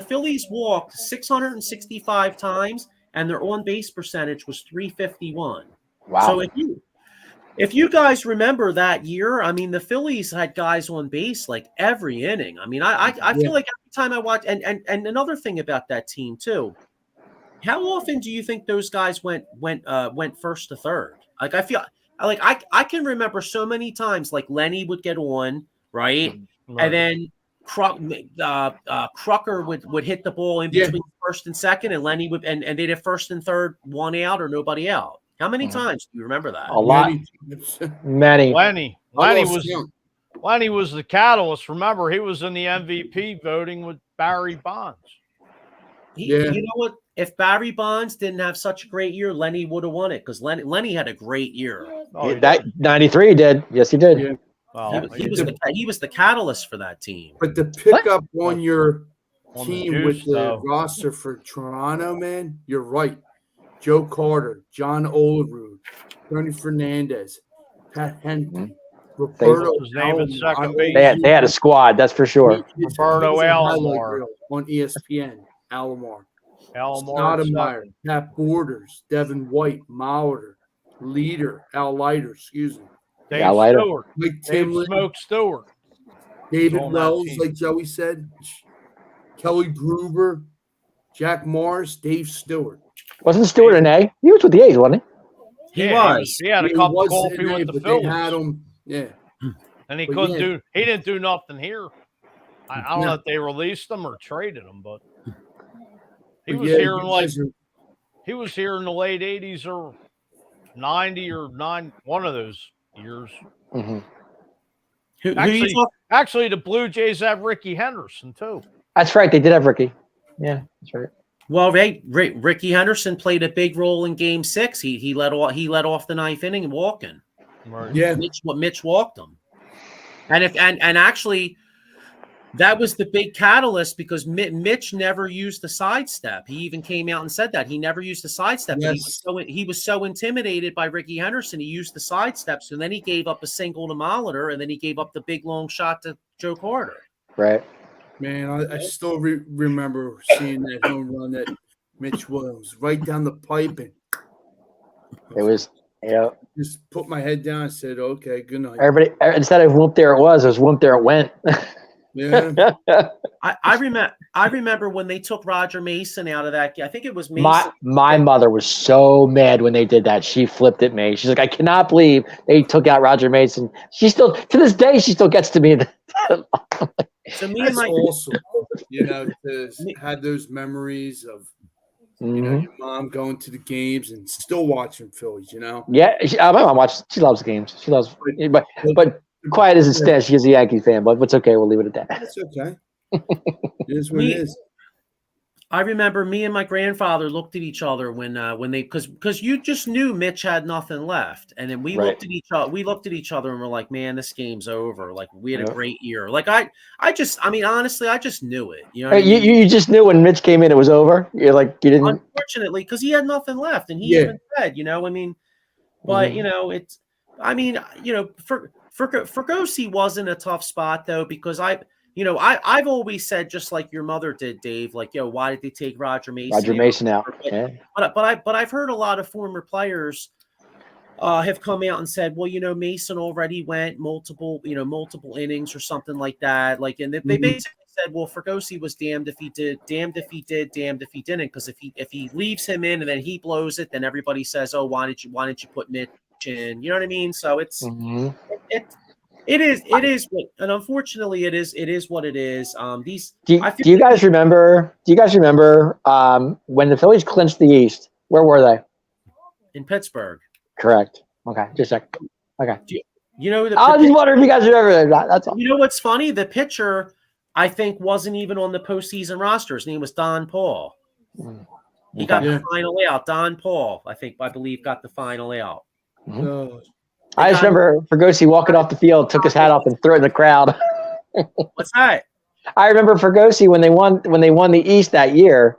Phillies walked 665 times, and their on-base percentage was 351. Wow. So if you guys remember that year, I mean, the Phillies had guys on base like every inning. I mean, I feel like every time I watch, and another thing about that team too, how often do you think those guys went first to third? Like I feel like I can remember so many times like Lenny would get on, right? And then Crucker would hit the ball in between first and second, and Lenny would and they'd have first and third, one out or nobody out. How many times do you remember that? A lot. Many. Lenny was the catalyst. Remember, he was in the MVP voting with Barry Bonds. You know what? If Barry Bonds didn't have such a great year, Lenny would have won it because Lenny had a great year. Oh, that 93 did. Yes, he did. Yeah. Well, he was the catalyst for that team. But the pickup on your team with the roster for Toronto, man, you're right. Joe Carter, John Olerud, Tony Fernandez, Pat Henry, Roberto Alomar. They had a squad, that's for sure. Roberto Alomar on ESPN. Alomar, Stoudemire, Pat Borders, Devin White, Molitor, Leader, Al Leiter, excuse me. Dave Stewart, Mike Timlin, Smoke Stewart, David Wells, like Joey said, Kelly Gruber, Jack Morris, Dave Stewart. Wasn't Stewart an A? He was with the A's, wasn't he? He was. He had a cup of coffee with the Phillies. They had him, and he couldn't do. He didn't do nothing here. I don't know if they released him or traded him, but he was here in he was here in the late '80s or '90 or one of those years. Mm-hmm. Actually, the Blue Jays have Ricky Henderson too. That's right. They did have Ricky. Yeah, that's right. Well, Ricky Henderson played a big role in Game 6. He led off the 9th inning and walking. Right. Yeah, Mitch walked him, and actually, that was the big catalyst because Mitch never used the sidestep. He even came out and said that he never used the sidestep. Yes. He was so intimidated by Ricky Henderson, he used the sidestep. So then he gave up a single to Molitor, and then he gave up the big long shot to Joe Carter. Right. Man, I still remember seeing that home run that Mitch Williams right down the pipe, and it was just put my head down and said, "Okay, good night." Everybody, instead of "whoop there it was," it was "whoop there it went." Yeah, I remember when they took Roger Mason out of that game. I think it was Mason. My mother was so mad when they did that. She flipped at me. She's like, "I cannot believe they took out Roger Mason." She still, to this day, she still gets to me So me That's and my awesome. To have those memories of your mom going to the games and still watching Phillies. Yeah, my mom watches. She loves games. She loves, but quiet as a stand. She's a Yankee fan, but it's okay. We'll leave it at that. That's okay. It is what it is. I remember me and my grandfather looked at each other when they because you just knew Mitch had nothing left, and then we looked at each other. We looked at each other and we're like, "Man, this game's over." Like we had a great year. Like honestly, I just knew it. You know, what I mean? You just knew when Mitch came in, it was over. You're like, you didn't. Unfortunately, because he had nothing left, and he even said, but it's. I mean, for Fergosi wasn't a tough spot though, because I've always said, just like your mother did, Dave, like, why did they take Roger Mason out? But I've heard a lot of former players have come out and said, well, Mason already went multiple innings or something like that. Like, and they basically said, well, Fergosi was damned if he did, damned if he did, damned if he didn't. Because if he leaves him in and then he blows it, then everybody says, oh, why didn't you put Mitch in? You know what I mean? So it's It is, and unfortunately, it is what it is. Do you guys remember? Do you guys remember when the Phillies clinched the East? Where were they? In Pittsburgh. Correct. Okay, just a second. Okay. I just wonder if you guys remember that. That's all. You know what's funny? The pitcher, I think, wasn't even on the postseason roster. His name was Don Paul. He got the final out. Don Paul, I believe, got the final out. I just remember Fergosi walking off the field, took his hat off, and threw it in the crowd. What's that? I remember Fergosi when they won the East that year.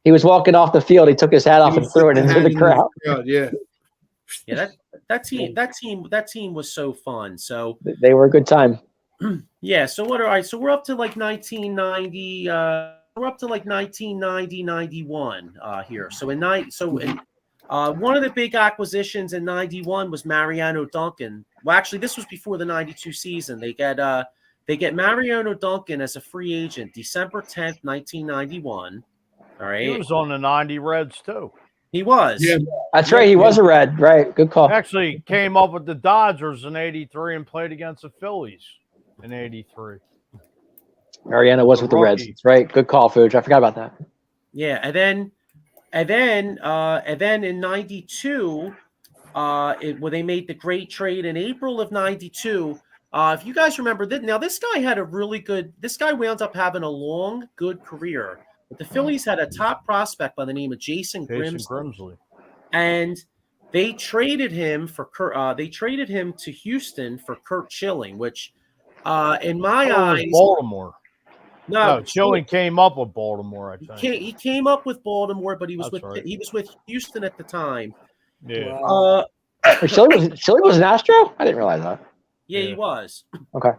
He was walking off the field. He took his hat off and threw it into the crowd. Yeah, that team was so fun. So they were a good time. Yeah. So so we're up to like 1990. We're up to like 1990, 91 here. So one of the big acquisitions in 91 was Mariano Duncan. Well, actually, this was before the 92 season. They get Mariano Duncan as a free agent December 10th, 1991. All right. He was on the 90 Reds too. He was. Yeah. That's right. He was a Red. Right. Good call. Actually came up with the Dodgers in 83 and played against the Phillies in 83. Mariano was with the Reds. That's right. Good call, Fuge. I forgot about that. Yeah. And then in 92, when they made the great trade in April of 92, if you guys remember that, now this guy wound up having a long, good career. But the Phillies had a top prospect by the name of Jason Grimsley. And they traded him to Houston for Curt Schilling, which in my eyes, Baltimore. No, Schilling came up with Baltimore, I think. He came up with Baltimore, but he was with Houston at the time. Yeah. Schilling was an Astro? I didn't realize that. Yeah, he was. Okay.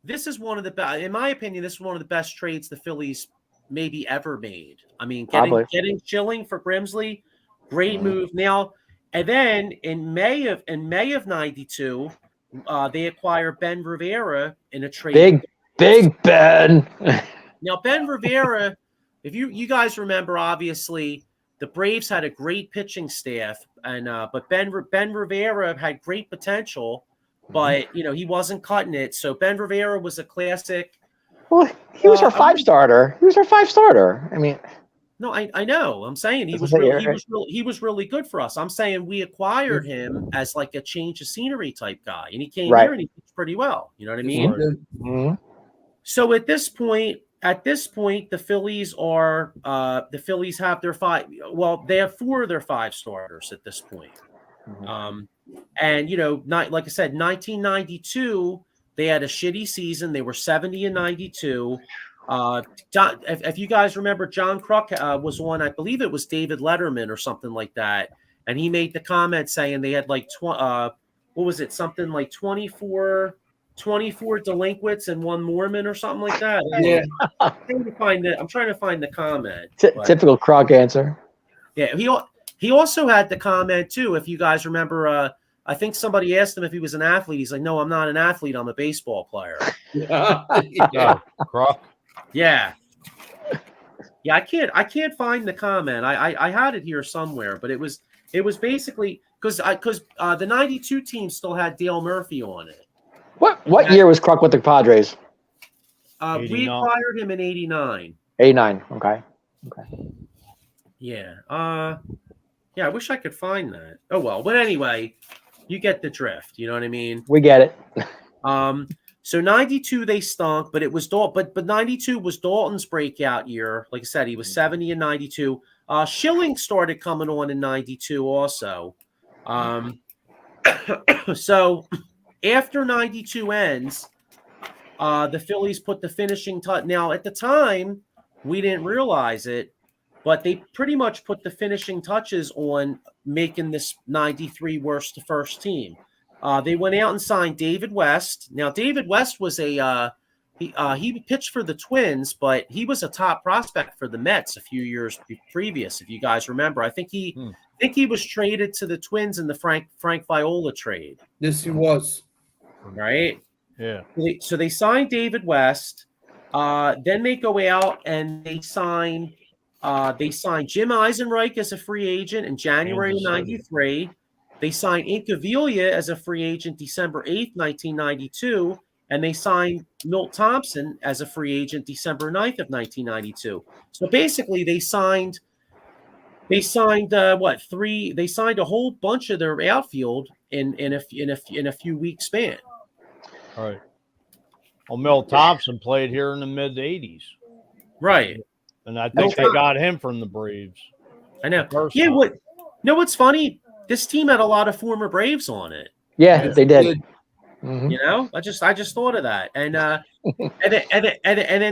This is one of the best, in my opinion, this is one of the best trades the Phillies maybe ever made. I mean, getting Schilling for Grimsley, great move. Now, and then in May of 92, they acquire Ben Rivera in a trade. Big Ben. Now, Ben Rivera, if you guys remember, obviously the Braves had a great pitching staff, and but Ben Rivera had great potential, but he wasn't cutting it. So Ben Rivera was a classic. Well, he was our five starter. He was our five starter. I mean, no, I know. I'm saying he was really good for us. I'm saying we acquired him as like a change of scenery type guy, and he came here and he pitched pretty well. You know what I mean? Mm-hmm. So at this point, the Phillies have their five. Well, they have four of their five starters at this point. And like I said, 1992, they had a shitty season. They were 70 and 92. If you guys remember, John Kruk was on, I believe it was David Letterman or something like that, and he made the comment saying they had like what was it? Something like 24 delinquents and one Mormon or something like that. Yeah. I'm trying to find the comment. Typical Kruk answer. Yeah, he also had the comment too. If you guys remember, I think somebody asked him if he was an athlete. He's like, "No, I'm not an athlete. I'm a baseball player." Kruk. Yeah. Yeah, I can't find the comment. I had it here somewhere, but it was basically because the 92 team still had Dale Murphy on it. What year was Kruk with the Padres? We acquired him in '89. '89. Okay. Yeah. Yeah. I wish I could find that. Oh well. But anyway, you get the drift. You know what I mean? We get it. So '92 they stunk, but it was but '92 was Dalton's breakout year. Like I said, he was 70 in '92. Schilling started coming on in '92 also. So after '92 ends, the Phillies put the finishing touch. Now at the time, we didn't realize it, but they pretty much put the finishing touches on making this '93 worst to first team. They went out and signed David West. Now, David West was he pitched for the Twins, but he was a top prospect for the Mets a few years previous, if you guys remember. I think he was traded to the Twins in the Frank Viola trade. Yes, he was. Right? Yeah. So they signed David West. Then they go out and they sign Jim Eisenreich as a free agent in January of '93. They signed Incaviglia as a free agent December 8th, 1992, and they signed Milt Thompson as a free agent December 9th of 1992. So basically, they signed They signed They signed a whole bunch of their outfield in a few weeks span. All right. Well, Mel Thompson played here in the mid '80s, right? And I think they got him from the Braves. I know. Yeah. What's funny? This team had a lot of former Braves on it. Yeah, they did. Mm-hmm. You know, I just thought of that, and then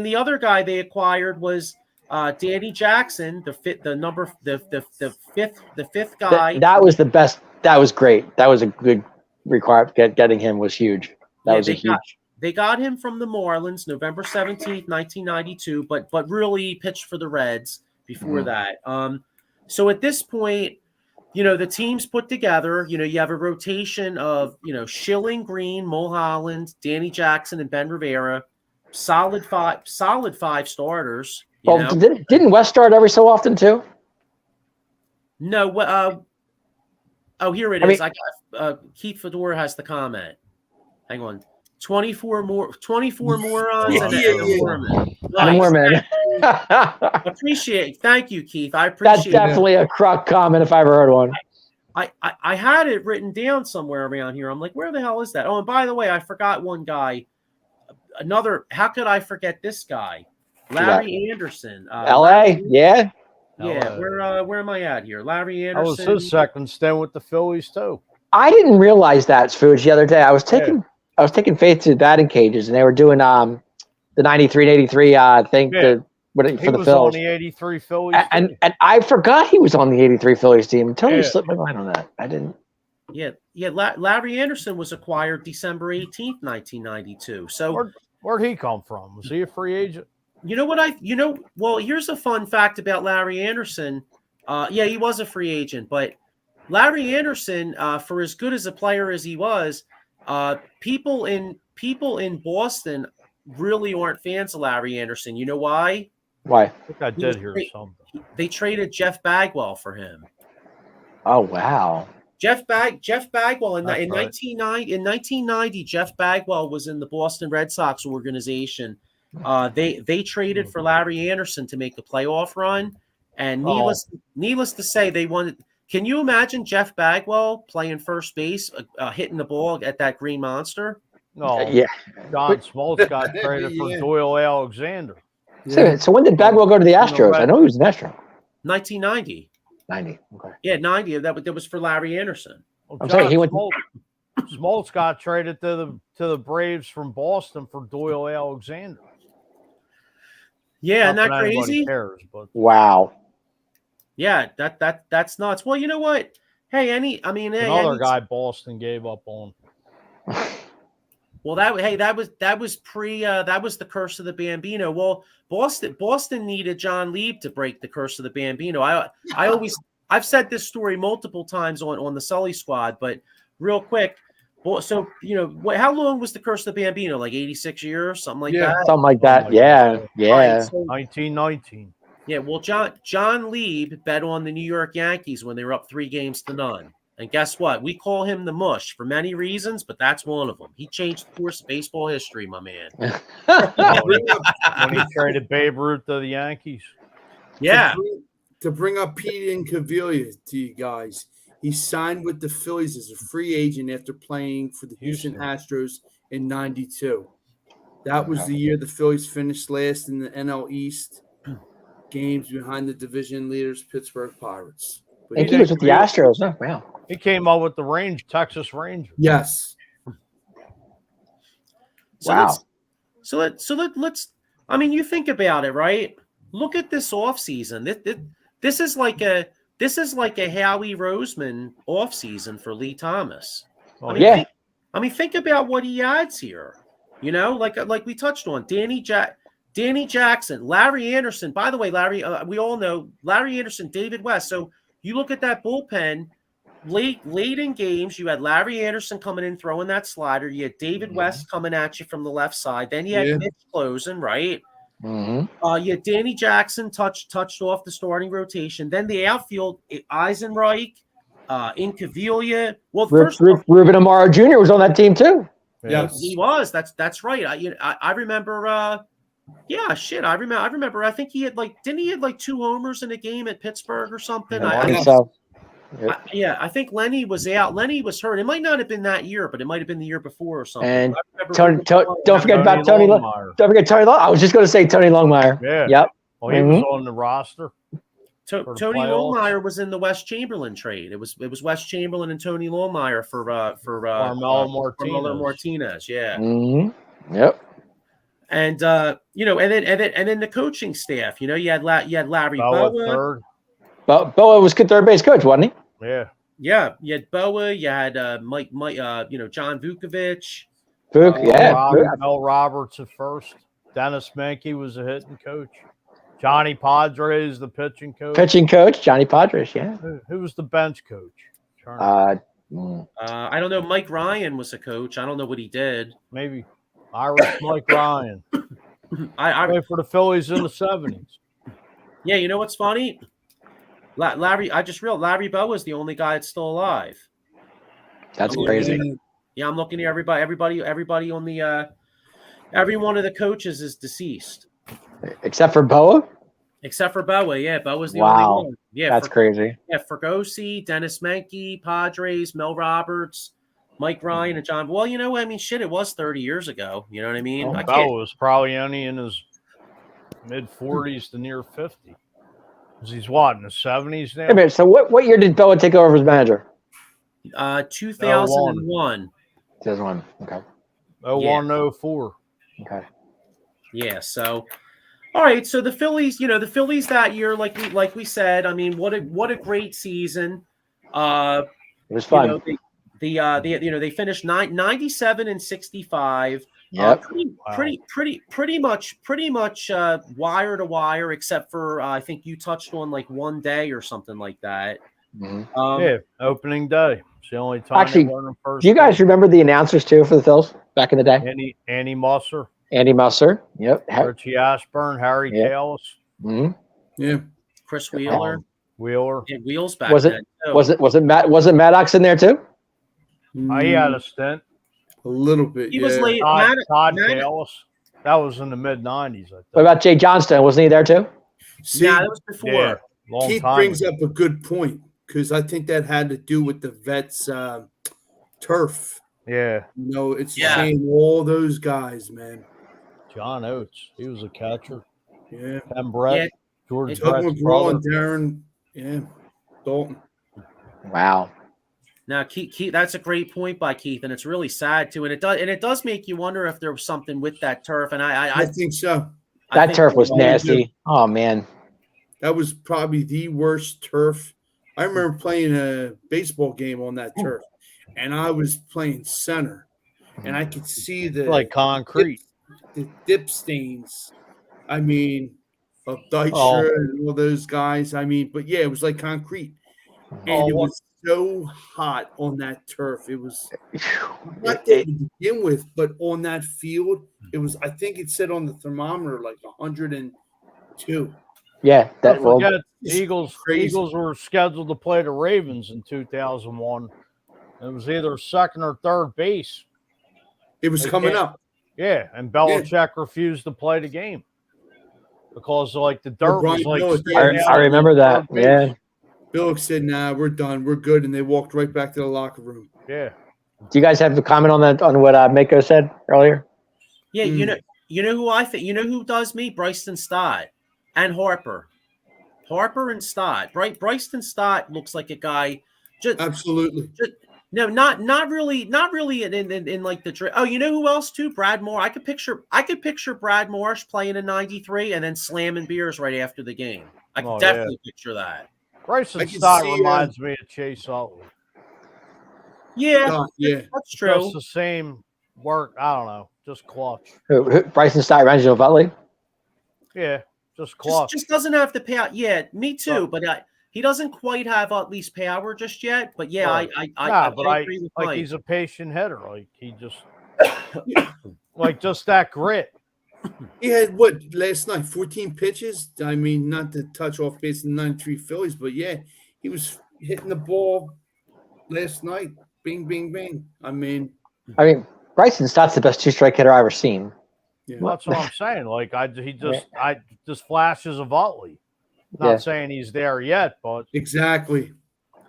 the other guy they acquired was Danny Jackson, the fifth guy. That was the best. That was great. That was a good requirement. Getting him was huge. That was huge. They got him from the Marlins, November 17th, 1992, but really pitched for the Reds before that. So at this point, you know, the team's put together. You know, you have a rotation of, you know, Schilling, Green, Mulholland, Danny Jackson, and Ben Rivera. Solid five starters. Well, didn't West start every so often too? No. Oh, here it is. Keith Fedora has the comment. Hang on. 24 morons and a Mormon. Nice. Mormon. Appreciate. Thank you, Keith. I appreciate. That's definitely a Kruk comment if I ever heard one. I had it written down somewhere around here. I'm like, where the hell is that? Oh, and by the way, I forgot one guy. How could I forget this guy? Larry Anderson. L.A. Yeah. Yeah. Where am I at here? Larry Anderson. That was his second stint with the Phillies too. I didn't realize that, Fuge, the other day. I was taking Faith to batting cages, and they were doing the 93 and 83 thing for the Phillies. He was on the 83 Phillies and I forgot he was on the 83 Phillies team. Totally slipped my mind on that. I didn't. Yeah. Larry Anderson was acquired December 18th, 1992. So where'd he come from? Was he a free agent? Well, here's a fun fact about Larry Anderson. He was a free agent, but Larry Anderson, for as good as a player as he was, people in Boston really aren't fans of Larry Anderson. You know why? Why? I think I did hear something. They traded Jeff Bagwell for him. Oh wow! Jeff Bagwell in 1990, Jeff Bagwell was in the Boston Red Sox organization. They traded for Larry Anderson to make a playoff run, and needless to say, they wanted. Can you imagine Jeff Bagwell playing first base, hitting the ball at that Green Monster? No. Yeah. John Smoltz got traded for Doyle Alexander. Yeah. So when did Bagwell go to the Astros? I know he was an Astro. 1990. 90. Okay. Yeah, 90. That was for Larry Anderson. Well, I'm saying he went. Smoltz got traded to the Braves from Boston for Doyle Alexander. Yeah, isn't that crazy? Cares, but. Wow. Yeah, that's nuts. Well, you know what? Hey, another guy Boston gave up on. Well, that was the curse of the Bambino. Well, Boston needed John Lieb to break the curse of the Bambino. I've said this story multiple times on the Sully Squad, but real quick. So, how long was the curse of the Bambino? Like 86 years, something like that? Something like that. Yeah. Right, so, 1919. Yeah, well, John Lieb bet on the New York Yankees when they were up 3-0. And guess what? We call him the Mush for many reasons, but that's one of them. He changed the course of baseball history, my man. When he traded Babe Ruth to the Yankees. Yeah. To bring up Pete Incaviglia to you guys, he signed with the Phillies as a free agent after playing for the Houston Astros in '92. That was the year the Phillies finished last in the NL East, games behind the division leaders, Pittsburgh Pirates. I think he was with the Astros. Oh, wow. He came up with the Texas Rangers. Yes. Wow. Let's. I mean, you think about it, right? Look at this offseason. This is like a Howie Roseman offseason for Lee Thomas. Think about what he adds here. You know, like we touched on, Danny Jackson, Larry Anderson. By the way, Larry, we all know Larry Anderson, David West. So you look at that bullpen. Late in games, you had Larry Anderson coming in throwing that slider. You had David West coming at you from the left side. Then you had Mitch closing, right? Mm-hmm. You had Danny Jackson touched off the starting rotation. Then the outfield, Eisenreich, Incaviglia. Well, Ruben Amaro Jr. was on that team too. Yes, he was. That's right. I remember. I remember. I think he had didn't he had 2 homers in a game at Pittsburgh or something? I think so. Yep. I think Lenny was out. Lenny was hurt. It might not have been that year, but it might have been the year before or something. And don't forget about Tony Longmire. Don't forget Tony Longmire. I was just going to say Tony Longmire. Yeah. Yep. Well, he was on the roster. Tony Longmire was in the West Chamberlain trade. It was West Chamberlain and Tony Longmire for Carmelo Martinez. Yeah. Mm-hmm. Yep. And and then the coaching staff. You know, you had Larry Boa. Boa was good third base coach, wasn't he? Yeah. Yeah, you had Boa, you had Mike, John Vukovic. Mel Roberts at first. Dennis Menke was a hitting coach. Johnny Padres, the pitching coach. Johnny Padres, yeah. Who was the bench coach? I don't know. Mike Ryan was a coach. I don't know what he did. Maybe Irish Mike Ryan. I played for the Phillies in the 70s. Yeah, you know what's funny? I just realized Larry Boa is the only guy that's still alive. That's crazy. Yeah, I'm looking here. Everybody on the every one of the coaches is deceased. Except for Boa? Except for Boa, yeah. Boa's the only one. Yeah, that's crazy. Yeah, Fergosi, Dennis Menke, Padres, Mel Roberts, Mike Ryan, and John. Well, it was 30 years ago. You know what I mean? Boa was probably only in his mid-40s to near 50. He's what, in the 70s now? Wait a minute, so what year did Boa take over as manager? 2001. 2001, okay. 01, 04. Okay. Yeah, so all right, so the Phillies, the Phillies that year, like we said, I mean, what a great season. It was fun. They finished 97 and 65. Yep. Pretty much wire to wire, except for I think you touched on one day or something like that. Mm-hmm. Opening day. It's the only time. Actually, do you guys remember the announcers too for the Phils back in the day? Andy Musser. Yep. Richie Ashburn, Harry Kalis. Mm-hmm. Yeah. Chris Wheeler. Yeah, Wheels back then. Was it Maddox in there too? He had a stint. A little bit. He was late. Todd Kalis. That was in the mid-90s, I think. What about Jay Johnston? Wasn't he there too? Yeah, that was before. Yeah, Keith brings up a good point because I think that had to do with the vets turf. Yeah. It's shame all those guys, man. John Oates, he was a catcher. Yeah. And Brett, George Doug Brett's McGraw and brother. Darren, Dalton. Wow. Now, Keith, that's a great point by Keith, and it's really sad too. And it does make you wonder if there was something with that turf. And I think so. That turf was nasty. Oh man, that was probably the worst turf. I remember playing a baseball game on that turf, and I was playing center, and I could see the concrete, the dip stains. I mean, of Dykstra and all those guys. I mean, but yeah, it was like concrete, and it was so hot on that turf. It was not to begin with, but on that field, it was. I think it said on the thermometer 102. Yeah, that Don't forget, it's Eagles crazy. Eagles were scheduled to play the Ravens in 2001. It was either second or third base. It was coming up. Yeah, and Belichick refused to play the game because like the dirt Brian was like Billick, sticking I out remember of that. third base. Yeah. Billick said, "Nah, we're done. We're good," and they walked right back to the locker room. Yeah. Do you guys have a comment on that, on what Mako said earlier? Yeah, you know who I think. You know who does me? Bryson Stott and Harper. Harper and Stott. Bryson Stott looks like a guy. Absolutely. No, not really in like the. Oh, you know who else too? Brad Moore. I could picture Brad Morris playing in '93 and then slamming beers right after the game. I could definitely picture that. Bryson Stott reminds me of Chase Utley. Yeah, that's true. Just the same work. I don't know. Just clutch. Bryson Stott reminds you of Utley? Yeah, just clutch. Just doesn't have the power. Yeah, me too. But he doesn't quite have Utley's power just yet. But yeah, right. I agree with like Mike. He's a patient hitter. Like he just like just that grit. He had what last night? 14 pitches. I mean, not to touch off base in the 93 Phillies, but yeah, he was hitting the ball last night. Bing, bing, bing. I mean, Bryson Stott's the best two-strike hitter I've ever seen. Yeah. Well, that's what I'm saying. Like I just flashes of Utley. Not saying he's there yet, but exactly.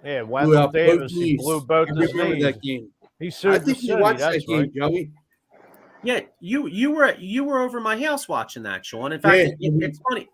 Yeah, Wendell Davis, he blew both his knees. That game. He sued I think the you city. watched That's that game, right. Joey. Yeah, you were over my house watching that, Sean. In fact, it's funny.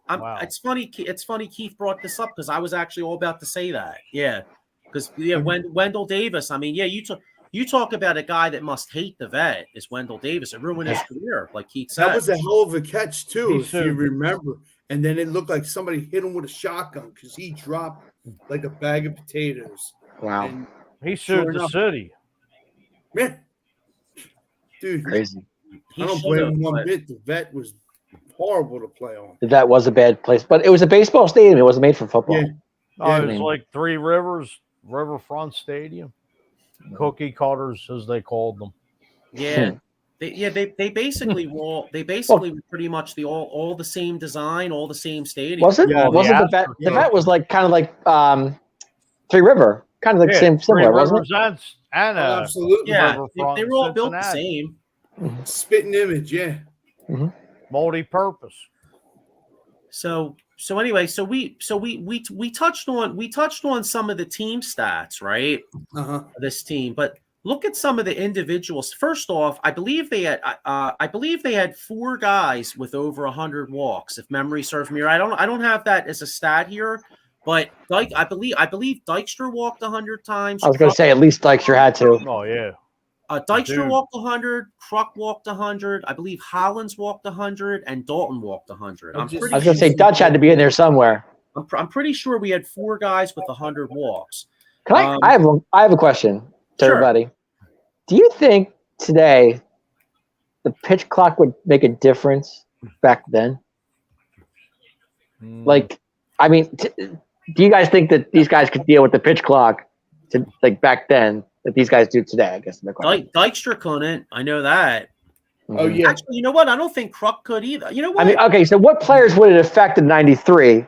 It's funny. Keith brought this up because I was actually all about to say that. Yeah, because Wendell Davis. I mean, yeah, you talk about a guy that must hate the vet is Wendell Davis. It ruined his career, like Keith said. That was a hell of a catch too, if you remember. And then it looked like somebody hit him with a shotgun because he dropped like a bag of potatoes. Wow. And he sued the city. Man, dude, crazy. I don't blame him one bit. The vet was horrible to play on. The vet was a bad place, but it was a baseball stadium. It wasn't made for football. Yeah. It was like Three Rivers, Riverfront Stadium, cookie cutters as they called them. Yeah. They basically were pretty much all the same design, all the same stadium. Wasn't the vet? The vet was like kind of like Three River, kind of like similar, wasn't it? And absolutely, yeah, they were all built the same. Spitting image, yeah. Mm-hmm. Multi-purpose. So anyway, we touched on some of the team stats, right? This team, but look at some of the individuals. First off, I believe they had 4 guys with over 100 walks, if memory serves me right. I don't have that as a stat here, but I believe Dykstra walked 100 times. I was going to say at least Dykstra had to. Oh yeah. Dykstra walked 100, Kruk walked 100, I believe Hollins walked 100, and Dalton walked 100. I was going to say Dutch had to be in there somewhere. I'm pretty sure we had 4 guys with 100 walks. Can I have a question to everybody. Do you think today the pitch clock would make a difference back then? Like, I mean, do you guys think that these guys could deal with the pitch clock like back then that these guys do today? I guess my question. Dykstra couldn't. I know that. Oh yeah. Actually, you know what? I don't think Kruk could either. You know what? I mean, okay. So what players would it affect in '93?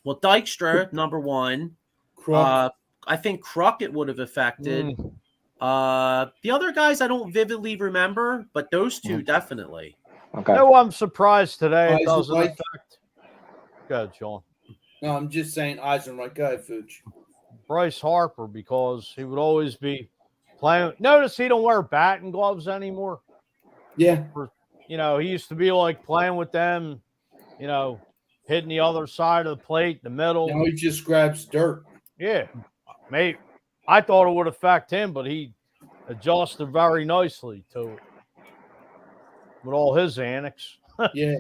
Well, Dykstra, number one. Kruk. I think Kruk it would have affected. The other guys I don't vividly remember, but those 2 definitely. Okay. No, I'm surprised today it doesn't affect. Go ahead, Sean. No, I'm just saying Eisenreich. Go ahead, Fooch. Bryce Harper, because he would always be playing. Notice he don't wear batting gloves anymore. Yeah. He used to be like playing with them, hitting the other side of the plate, the middle. Now he just grabs dirt. Yeah. Maybe. I thought it would affect him, but he adjusted very nicely to it with all his antics. Yeah.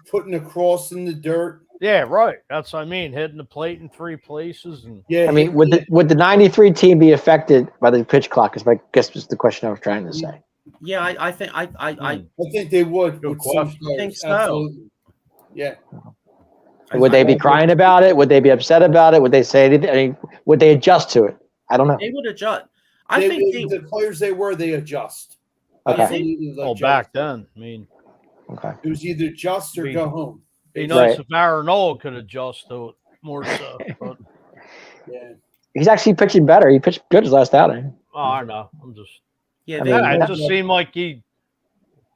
Putting a cross in the dirt. Yeah, right. That's what I mean. Hitting the plate in 3 places. And yeah. I mean, would the '93 team be affected by the pitch clock? Is I guess was the question I was trying to say. Yeah, I think I think they would. I think so. Absolutely. Yeah. Would they be crying about it? Would they be upset about it? Would they say anything? I mean, would they adjust to it? I don't know. They would adjust. The players they adjust. Okay. Back then, I mean. Okay. It was either adjust or go home. Be nice if Aaron Nola could adjust to it more so. But Yeah. He's actually pitching better. He pitched good his last outing. oh, I know. I'm just yeah. it just seemed like he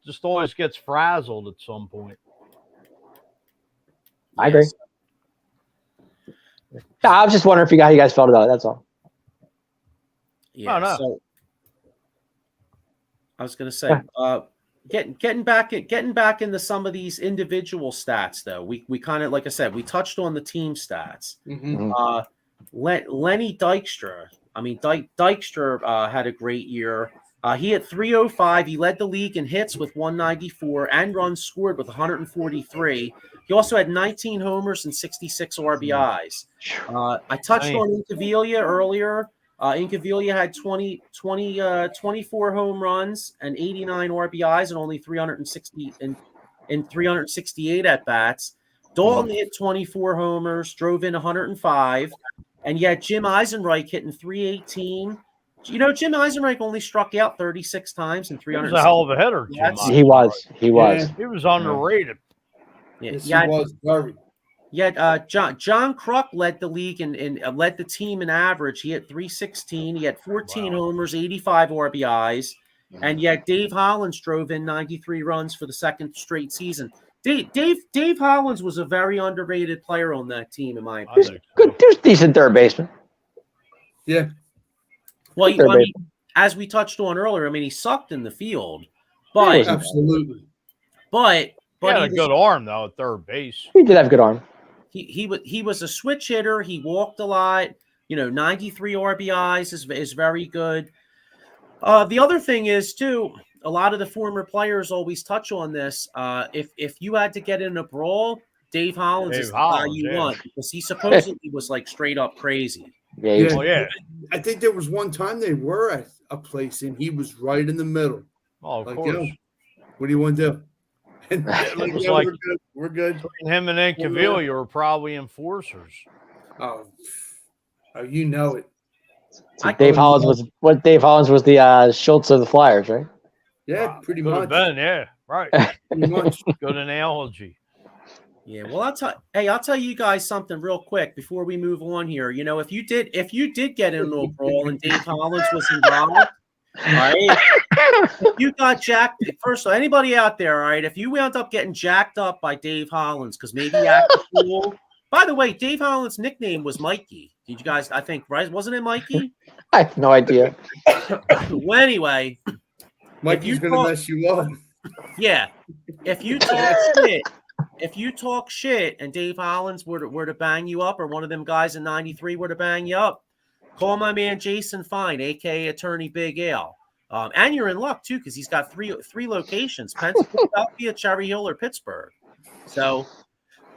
just always gets frazzled at some point. I agree. Yeah, I was just wondering how you guys felt about it. That's all. Yeah. no. So I was going to say, getting back into some of these individual stats, though. We kind of, like I said, we touched on the team stats. Mm-hmm. Lenny Dykstra. I mean, Dykstra had a great year. He hit 305. He led the league in hits with 194 and runs scored with 143. He also had 19 homers and 66 RBIs. I touched on Incaviglia earlier. Incaviglia had 24 home runs and 89 RBIs and only 368 at bats. Dalton hit 24 homers, drove in 105, and yet Jim Eisenreich hitting 318. You know, Jim Eisenreich only struck out 36 times and 300. He was a hell of a hitter. He was. He was underrated. Yeah, yes, he was. Yet John Kruk led the league and led the team in average. He had 316. He had 14 homers, 85 RBIs, and yet Dave Hollins drove in 93 runs for the second straight season. Dave Hollins was a very underrated player on that team, in my opinion. He was decent third baseman. Yeah. Well, I mean, as we touched on earlier, I mean, he sucked in the field, but absolutely. But he had a good arm though at third base. He did have a good arm. He was a switch hitter. He walked a lot. 93 RBIs is very good. The other thing is too, a lot of the former players always touch on this. If you had to get in a brawl, Dave Hollins is the guy you want, because he supposedly was like straight up crazy. Yeah. I think there was one time they were at a place and he was right in the middle. Oh, of course. What do you want to do? And we're good. Him and Incaviglia were probably enforcers. Oh, you know it. Dave Hollins was the Schultz of the Flyers, right? Yeah, pretty Could much. Have been, yeah, right. Pretty much. Good analogy. Yeah, well, I'll tell you guys something real quick before we move on here. If you did get into a brawl and Dave Hollins was involved, all right, if you got jacked, first of all, anybody out there, all right, if you wound up getting jacked up by Dave Hollins because maybe he acted cool. By the way, Dave Hollins' nickname was Mikey. Did you guys? I think right? Wasn't it Mikey? I have no idea. Well, anyway, Mikey's gonna mess you up. Yeah, if you talk shit and Dave Hollins were to bang you up, or one of them guys in 93 were to bang you up, call my man Jason Fine, a.k.a. Attorney Big Al. And you're in luck, too, because he's got three locations, Philadelphia, Cherry Hill, or Pittsburgh. So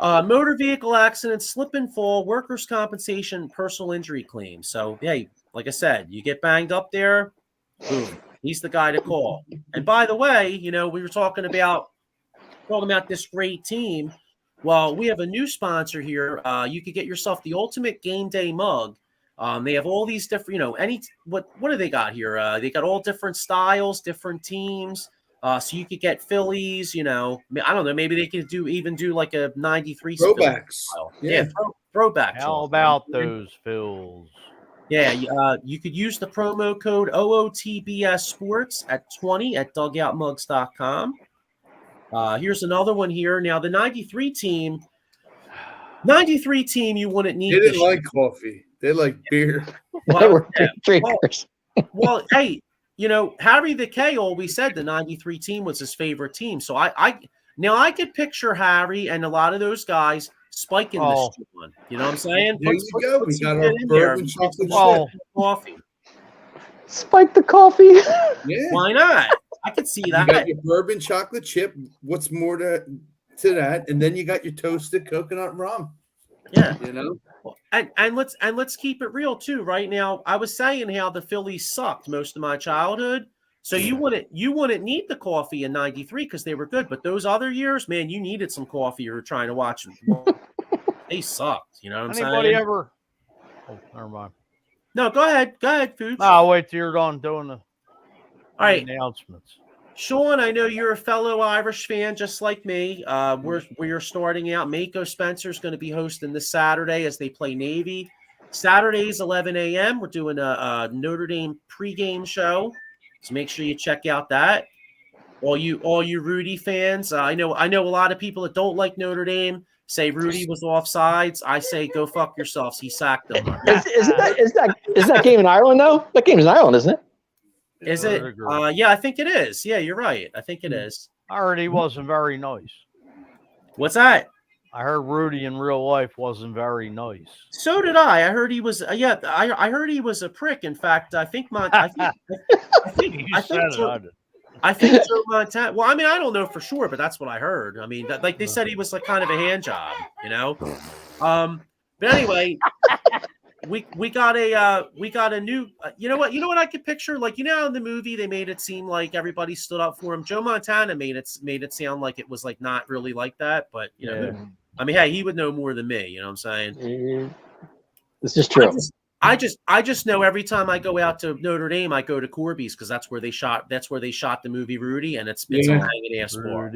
motor vehicle accidents, slip and fall, workers' compensation, personal injury claims. So, yeah, like I said, you get banged up there, boom, he's the guy to call. And by the way, we were talking about this great team. Well, we have a new sponsor here. You could get yourself the Ultimate Game Day mug. They have all these different, what do they got here? They got all different styles, different teams. So you could get Phillies, I don't know, maybe they could do like a 93 throwbacks. Style. Yeah, throwbacks. How about those Phils? Yeah, you could use the promo code OOTBS Sports at 20 at dugoutmugs.com. Here's another one here. Now, the 93 team, you wouldn't need. They didn't like coffee. They like beer. Well, they were drinkers. Well, hey, Harry the K always said the 93 team was his favorite team. So I could picture Harry and a lot of those guys spiking this one. You know what I'm saying? There you go. We got our bourbon chocolate coffee. Spike the coffee. Yeah. Why not? I could see that. You got your bourbon chocolate chip. What's more to that? And then you got your toasted coconut rum. Yeah. And let's keep it real too. Right now, I was saying how the Phillies sucked most of my childhood. So you wouldn't need the coffee in 93 because they were good. But those other years, man, you needed some coffee. You were trying to watch them. They sucked. You know what I'm saying? Anybody ever? Oh, never mind. No, go ahead. Go ahead, Foods. I'll wait till you're done doing the all right announcements. Sean, I know you're a fellow Irish fan just like me. We're starting out. Mako Spencer's going to be hosting this Saturday as they play Navy. Saturday's 11 a.m. We're doing a Notre Dame pregame show, so make sure you check out that. All you Rudy fans, I know a lot of people that don't like Notre Dame say Rudy was offsides. I say go fuck yourselves. He sacked them. Is that game in Ireland though? That game's in Ireland, isn't it? Is it? Yeah, I think it is. Yeah, you're right. I think it is. I heard he wasn't very nice. What's that? I heard Rudy in real life wasn't very nice. So did I. I heard he was. I heard he was a prick. In fact, I think Joe Montana. Well, I mean, I don't know for sure, but that's what I heard. I mean, like they said, he was like kind of a hand job, you know. But anyway, we got a new. You know what I could picture? Like, you know, in the movie they made it seem like everybody stood up for him. Joe Montana made it sound like it was like not really like that. But you know, I mean, hey, he would know more than me. You know what I'm saying? This is true. I just know every time I go out to Notre Dame, I go to Corby's because that's where they shot the movie Rudy, and it's a hanging ass bar.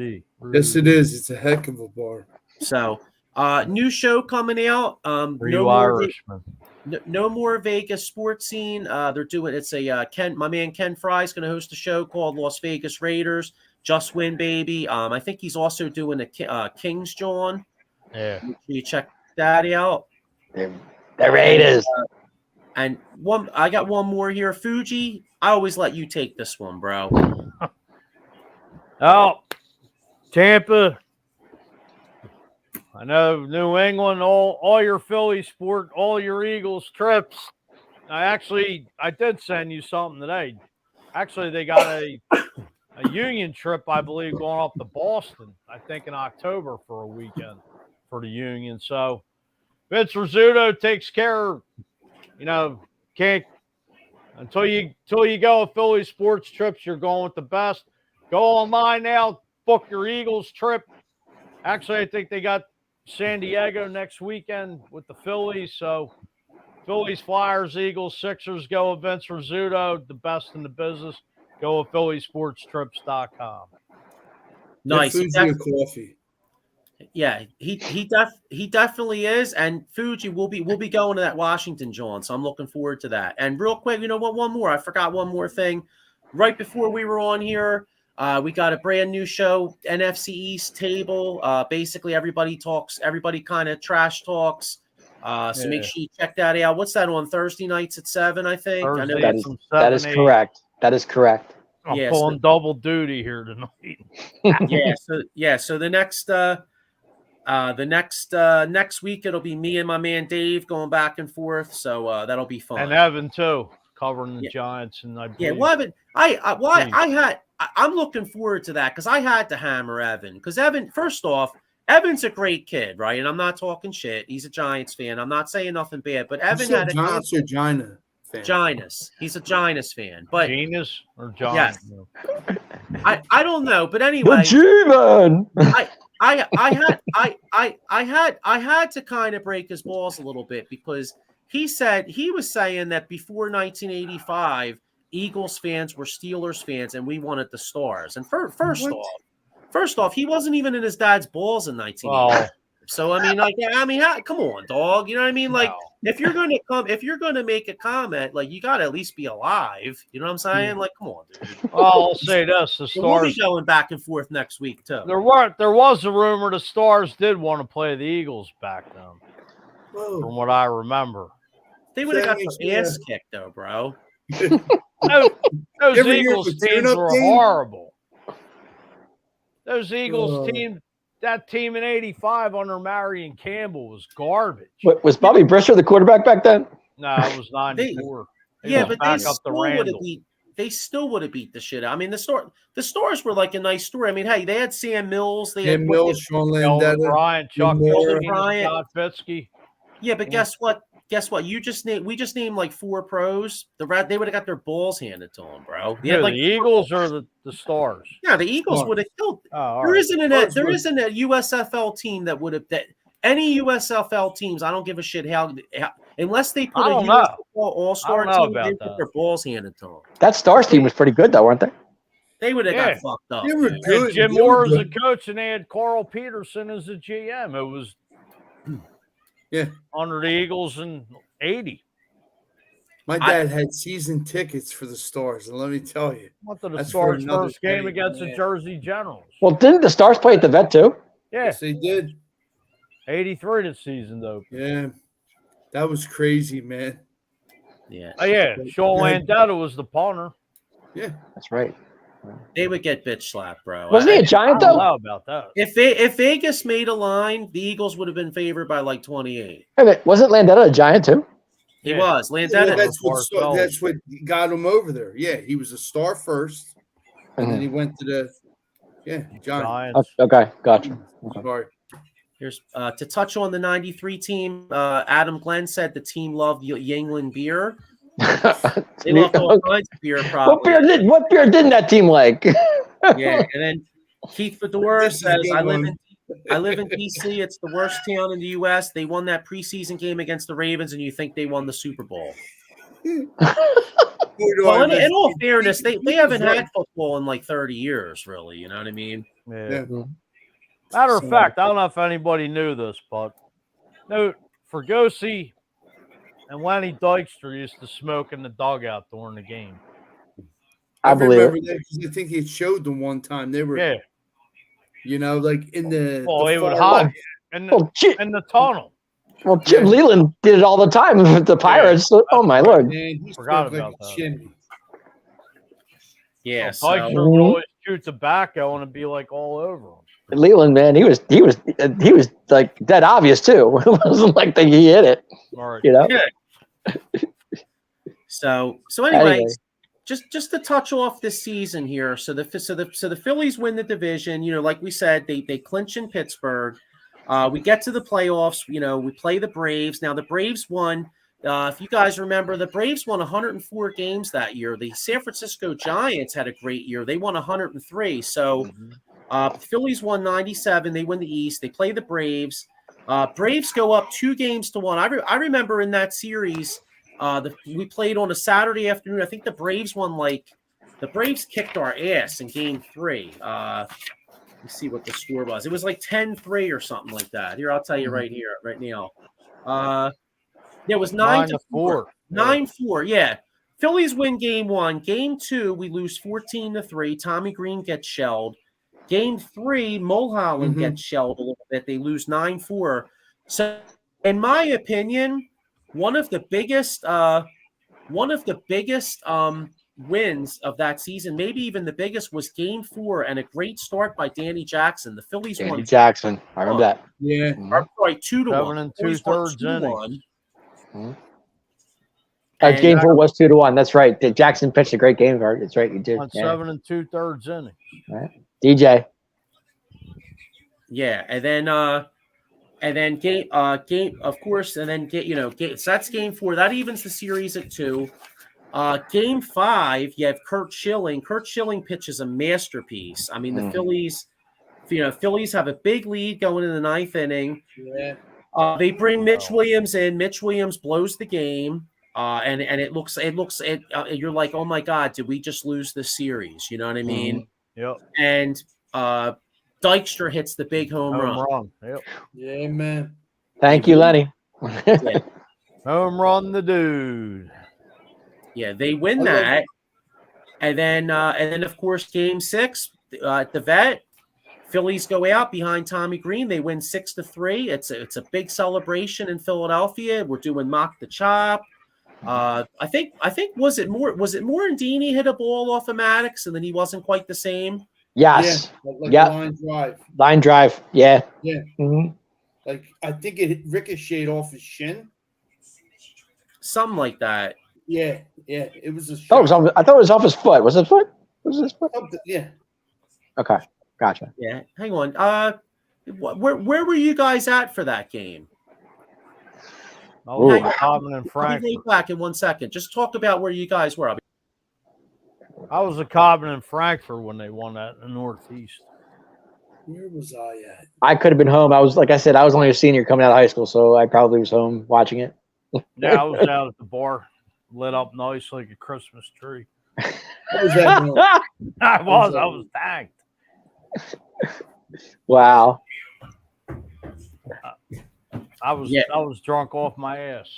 Yes, it is. It's a heck of a bar. So, new show coming out. No more Vegas sports scene. They're doing my man Ken Fry's going to host a show called Las Vegas Raiders. Just win, baby. I think he's also doing a Kings John. Yeah, you check that out. The Raiders. And I got one more here. Fuji, I always let you take this one, bro. Oh, Tampa. I know New England, all your Philly sport, all your Eagles trips. I did send you something today. Actually, they got a Union trip, I believe, going up to Boston, I think in October for a weekend for the Union. So Vince Rizzuto takes care, you know, can't until you go with Philly sports trips, you're going with the best. Go online now, book your Eagles trip. Actually, I think they got San Diego next weekend with the Phillies. So Phillies, Flyers, Eagles, Sixers, go with Vince Rizzuto, the best in the business. Go with PhillySportsTrips.com. Nice. Coffee. Yeah, he definitely is. And Fuji will be going to that Washington, John. So I'm looking forward to that. And real quick, you know what? One more. I forgot one more thing. Right before we were on here, we got a brand new show, NFC East table. Basically, everybody kind of trash talks. So make sure you check that out. What's that on Thursday nights at 7? I think. I know that is correct. That is correct. I'm pulling double duty here tonight. So the next week it'll be me and my man Dave going back and forth. So that'll be fun. And Evan too, covering the Giants. And I'm looking forward to that because I had to hammer Evan because Evan. First off, Evan's a great kid, right? And I'm not talking shit. He's a Giants fan. I'm not saying nothing bad, but Evan had a Giants or Gina fan. Giants. He's a Giants fan, but Genus or Giants. Yes. I don't know, but anyway, I had to kind of break his balls a little bit because he was saying that before 1985, Eagles fans were Steelers fans and we wanted the Stars. And first off, he wasn't even in his dad's balls in 1985. So come on, dog. You know what I mean? Like, if you're gonna make a comment, like you gotta at least be alive. You know what I'm saying? Like, come on, dude. Well, I'll say this: the Stars. We'll be going back and forth next week too. There was a rumor the Stars did want to play the Eagles back then. Whoa. From what I remember, they would have got their ass kicked though, bro. Those Eagles teams were horrible. Those Eagles team. That team in 85 under Marion Campbell was garbage. Was Bobby Brischer the quarterback back then? No, it was 94. They still would have beat the shit out. I mean, the Stars were like a nice story. I mean, hey, they had Sam Mills. They had Sean Landeta, Bryan, Chuck Bryant, Scott Fitzke. Yeah, but guess what? We just named like 4 pros. They would have got their balls handed to them, bro. Yeah, the Eagles or the Stars. Yeah, the Eagles would have killed. There isn't a USFL team that would have any USFL teams. I don't give a shit how unless they put a USFL All-Star team, they put their balls handed to them. That Stars team was pretty good though, weren't they? They would have got fucked up. They were good. And Jim Moore as a coach, and they had Carl Peterson as a GM. It was under the Eagles in '80. My dad had season tickets for the Stars, and let me tell you, went to the Stars' first game against the Jersey Generals. Well, didn't the Stars play at the Vet too? Yeah, yes, they did. 83 this season, though. Yeah, that was crazy, man. Yeah. Oh yeah, Sean Landetta was the punter. Yeah, that's right. They would get bitch slapped, bro. Wasn't he a Giant though? I don't know about that. If Vegas made a line, the Eagles would have been favored by like 28. Hey, wasn't Landetta a Giant too? He was. Landetta. Yeah, that's what got him over there. Yeah, he was a star first, and then he went to the Giants. Okay, gotcha. Okay. Sorry. Here's to touch on the '93 team. Adam Glenn said the team loved Yingling beer. They loved all kinds of beer. Probably. What beer didn't that team like? Yeah, and then Keith Fedora says, I live in DC. It's the worst town in the U.S. They won that preseason game against the Ravens, and you think they won the Super Bowl. Well, in all fairness, they haven't had football in like 30 years, really. You know what I mean? Yeah. Matter of fact, I don't know if anybody knew this, but no, Fergosi and Lenny Dykstra used to smoke in the dugout during the game. I remember that because I think he showed them one time. They were, you know, like in the. Well, they would hide in the tunnel. Well, Jim Leland did it all the time with the Pirates. Yeah. Oh my lord! Man, forgot about that. Yeah, Dykstra would always chew tobacco and it'd be like all over him. Leland, man, he was like dead obvious too. It wasn't like he hit it. Right. You know. So anyway, just to touch off this season here. So the Phillies win the division. You know, like we said, they clinch in Pittsburgh. We get to the playoffs. You know, we play the Braves. Now the Braves won. If you guys remember, the Braves won 104 games that year. The San Francisco Giants had a great year. They won 103. So the Phillies won 97. They win the East. They play the Braves. Braves go up 2-1. I remember in that series, we played on a Saturday afternoon. I think the Braves kicked our ass in game 3. Let's see what the score was. It was like 10-3 or something like that. Here, I'll tell you right now. It was 9-4. 9-4, yeah. Phillies win game 1. Game 2, we lose 14-3. Tommy Green gets shelled. Game 3, Mulholland gets shelled a little bit. They lose 9-4. So, in my opinion, one of the biggest wins of that season, maybe even the biggest, was Game 4 and a great start by Danny Jackson. The Phillies won. Danny Jackson, I remember that. Yeah, sorry, 2-1. 7 2/3 innings. Game 4 was 2-1. That's right. Jackson pitched a great game. That's right. You did. 7 2/3 innings. Right. DJ. Yeah, and then game of course, and then so that's game 4. That evens the series at 2. Game 5, you have Kurt Schilling. Kurt Schilling pitches a masterpiece. I mean, the Phillies have a big lead going in the 9th inning. Yeah. They bring Mitch Williams in. Mitch Williams blows the game, and it looks. You're like, oh my God, did we just lose this series? You know what I mean? Yep. And Dykstra hits the big home run. Yep. Yeah, man. Thank you, Lenny. Home run, the dude. Yeah, they win that, and then of course Game 6 at the Vet, Phillies go out behind Tommy Green. They win 6-3. It's a big celebration in Philadelphia. We're doing Mock the Chop. I think was it Morandini hit a ball off of Maddox and then he wasn't quite the same. Yes. Yeah. Line drive. Line drive. Yeah. Yeah. Mm-hmm. Like I think it ricocheted off his shin. Something like that. Yeah. It was a shot. I thought it was off his foot. Was it foot? Was it his foot? Yeah. Okay. Gotcha. Yeah. Hang on. Where were you guys at for that game? Oh, Cobbin and Frankfurt. I'll be back in 1 second. Just talk about where you guys were. I was at Cobbin and Frankfurt when they won that in the Northeast. Where was I at? I could have been home. I was, like I said, I was only a senior coming out of high school, so I probably was home watching it. Yeah, I was out at the bar, lit up nice like a Christmas tree. What was that doing? I was tagged. Wow. I was drunk off my ass.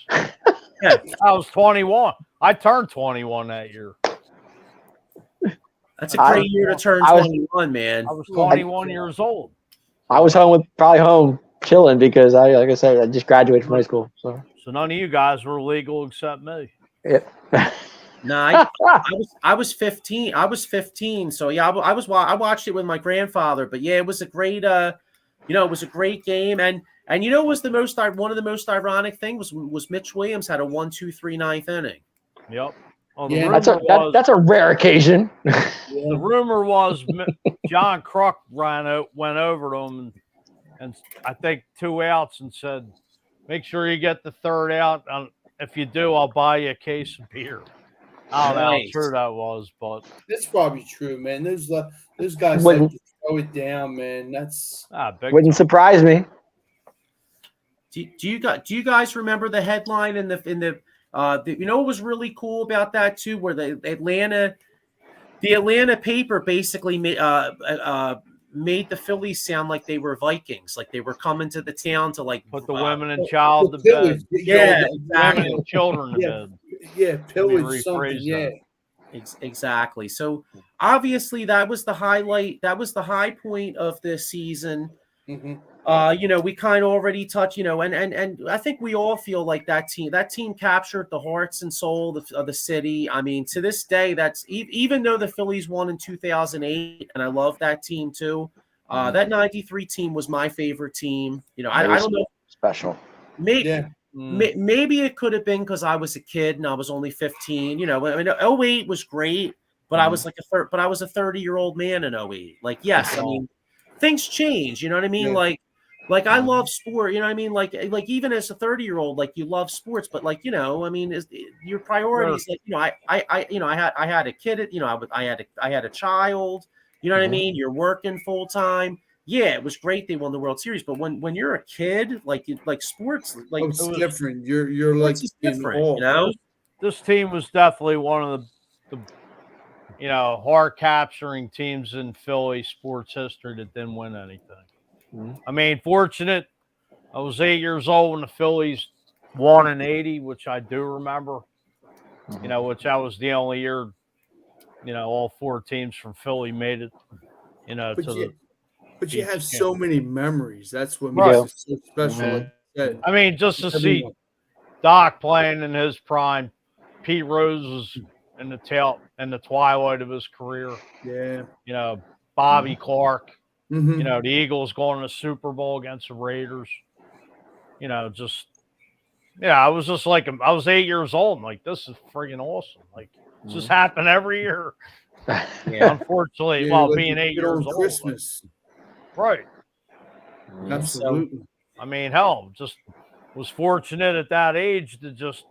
Yeah. I was 21. I turned 21 that year. That's a great year to turn 21, man. I was 21 years old. I was probably home chilling because like I said, I just graduated from high school. So none of you guys were legal except me. Yeah. No, I was 15. I was 15. So yeah, I watched it with my grandfather. But yeah, it was a great it was a great game. And what was one of the most ironic things was Mitch Williams had a 1-2-3 ninth inning. Yep. Well, that's a rare occasion. The rumor was John Kruk went over to him and I think 2 outs and said, "Make sure you get the 3rd out. If you do, I'll buy you a case of beer." I don't know how true that was, but that's probably true, man. Those guys like to throw it down, man. That's wouldn't surprise me. Do you guys remember the headline in the what was really cool about that too, where the Atlanta paper basically made the Phillies sound like they were Vikings, like they were coming to the town to put the women and child to bed. Yeah, exactly. Women and children to bed. Yeah, pillage something. Yeah, exactly. So obviously that was the highlight. That was the high point of this season. Mm-hmm. We kind of already touched, and I think we all feel like that team captured the hearts and soul of the city. I mean, to this day, that's even though the Phillies won in 2008, and I love that team too. That 93 team was my favorite team. I don't know. Special. Maybe it could have been because I was a kid and I was only 15. 08 was great, but I was like I was a 30-year-old man in 08. Like, yes, I mean, things change. You know what I mean? Yeah. Like I love sport. You know what I mean? Like even as a 30-year-old, like you love sports, but like I mean, is your priorities? Like I had a kid. I had a child. You know what I mean? You're working full time. Yeah, it was great they won the World Series, but when you're a kid, like sports, like it's different. You're like different. This team was definitely one of the heart capturing teams in Philly sports history that didn't win anything. I mean, fortunate. I was 8 years old when the Phillies won in '80, which I do remember. Which that was the only year. All 4 teams from Philly made it. But you have so many memories. That's what makes it so special. I mean, just to see Doc playing in his prime, Pete Rose was in the twilight of his career. Yeah. Bobby Clark. The Eagles going to the Super Bowl against the Raiders. I was just like, I was 8 years old. I'm like, this is friggin' awesome. Like, it just happened every year. Unfortunately, being 8 years old. Christmas. Right. Absolutely. I mean, hell, just was fortunate at that age to just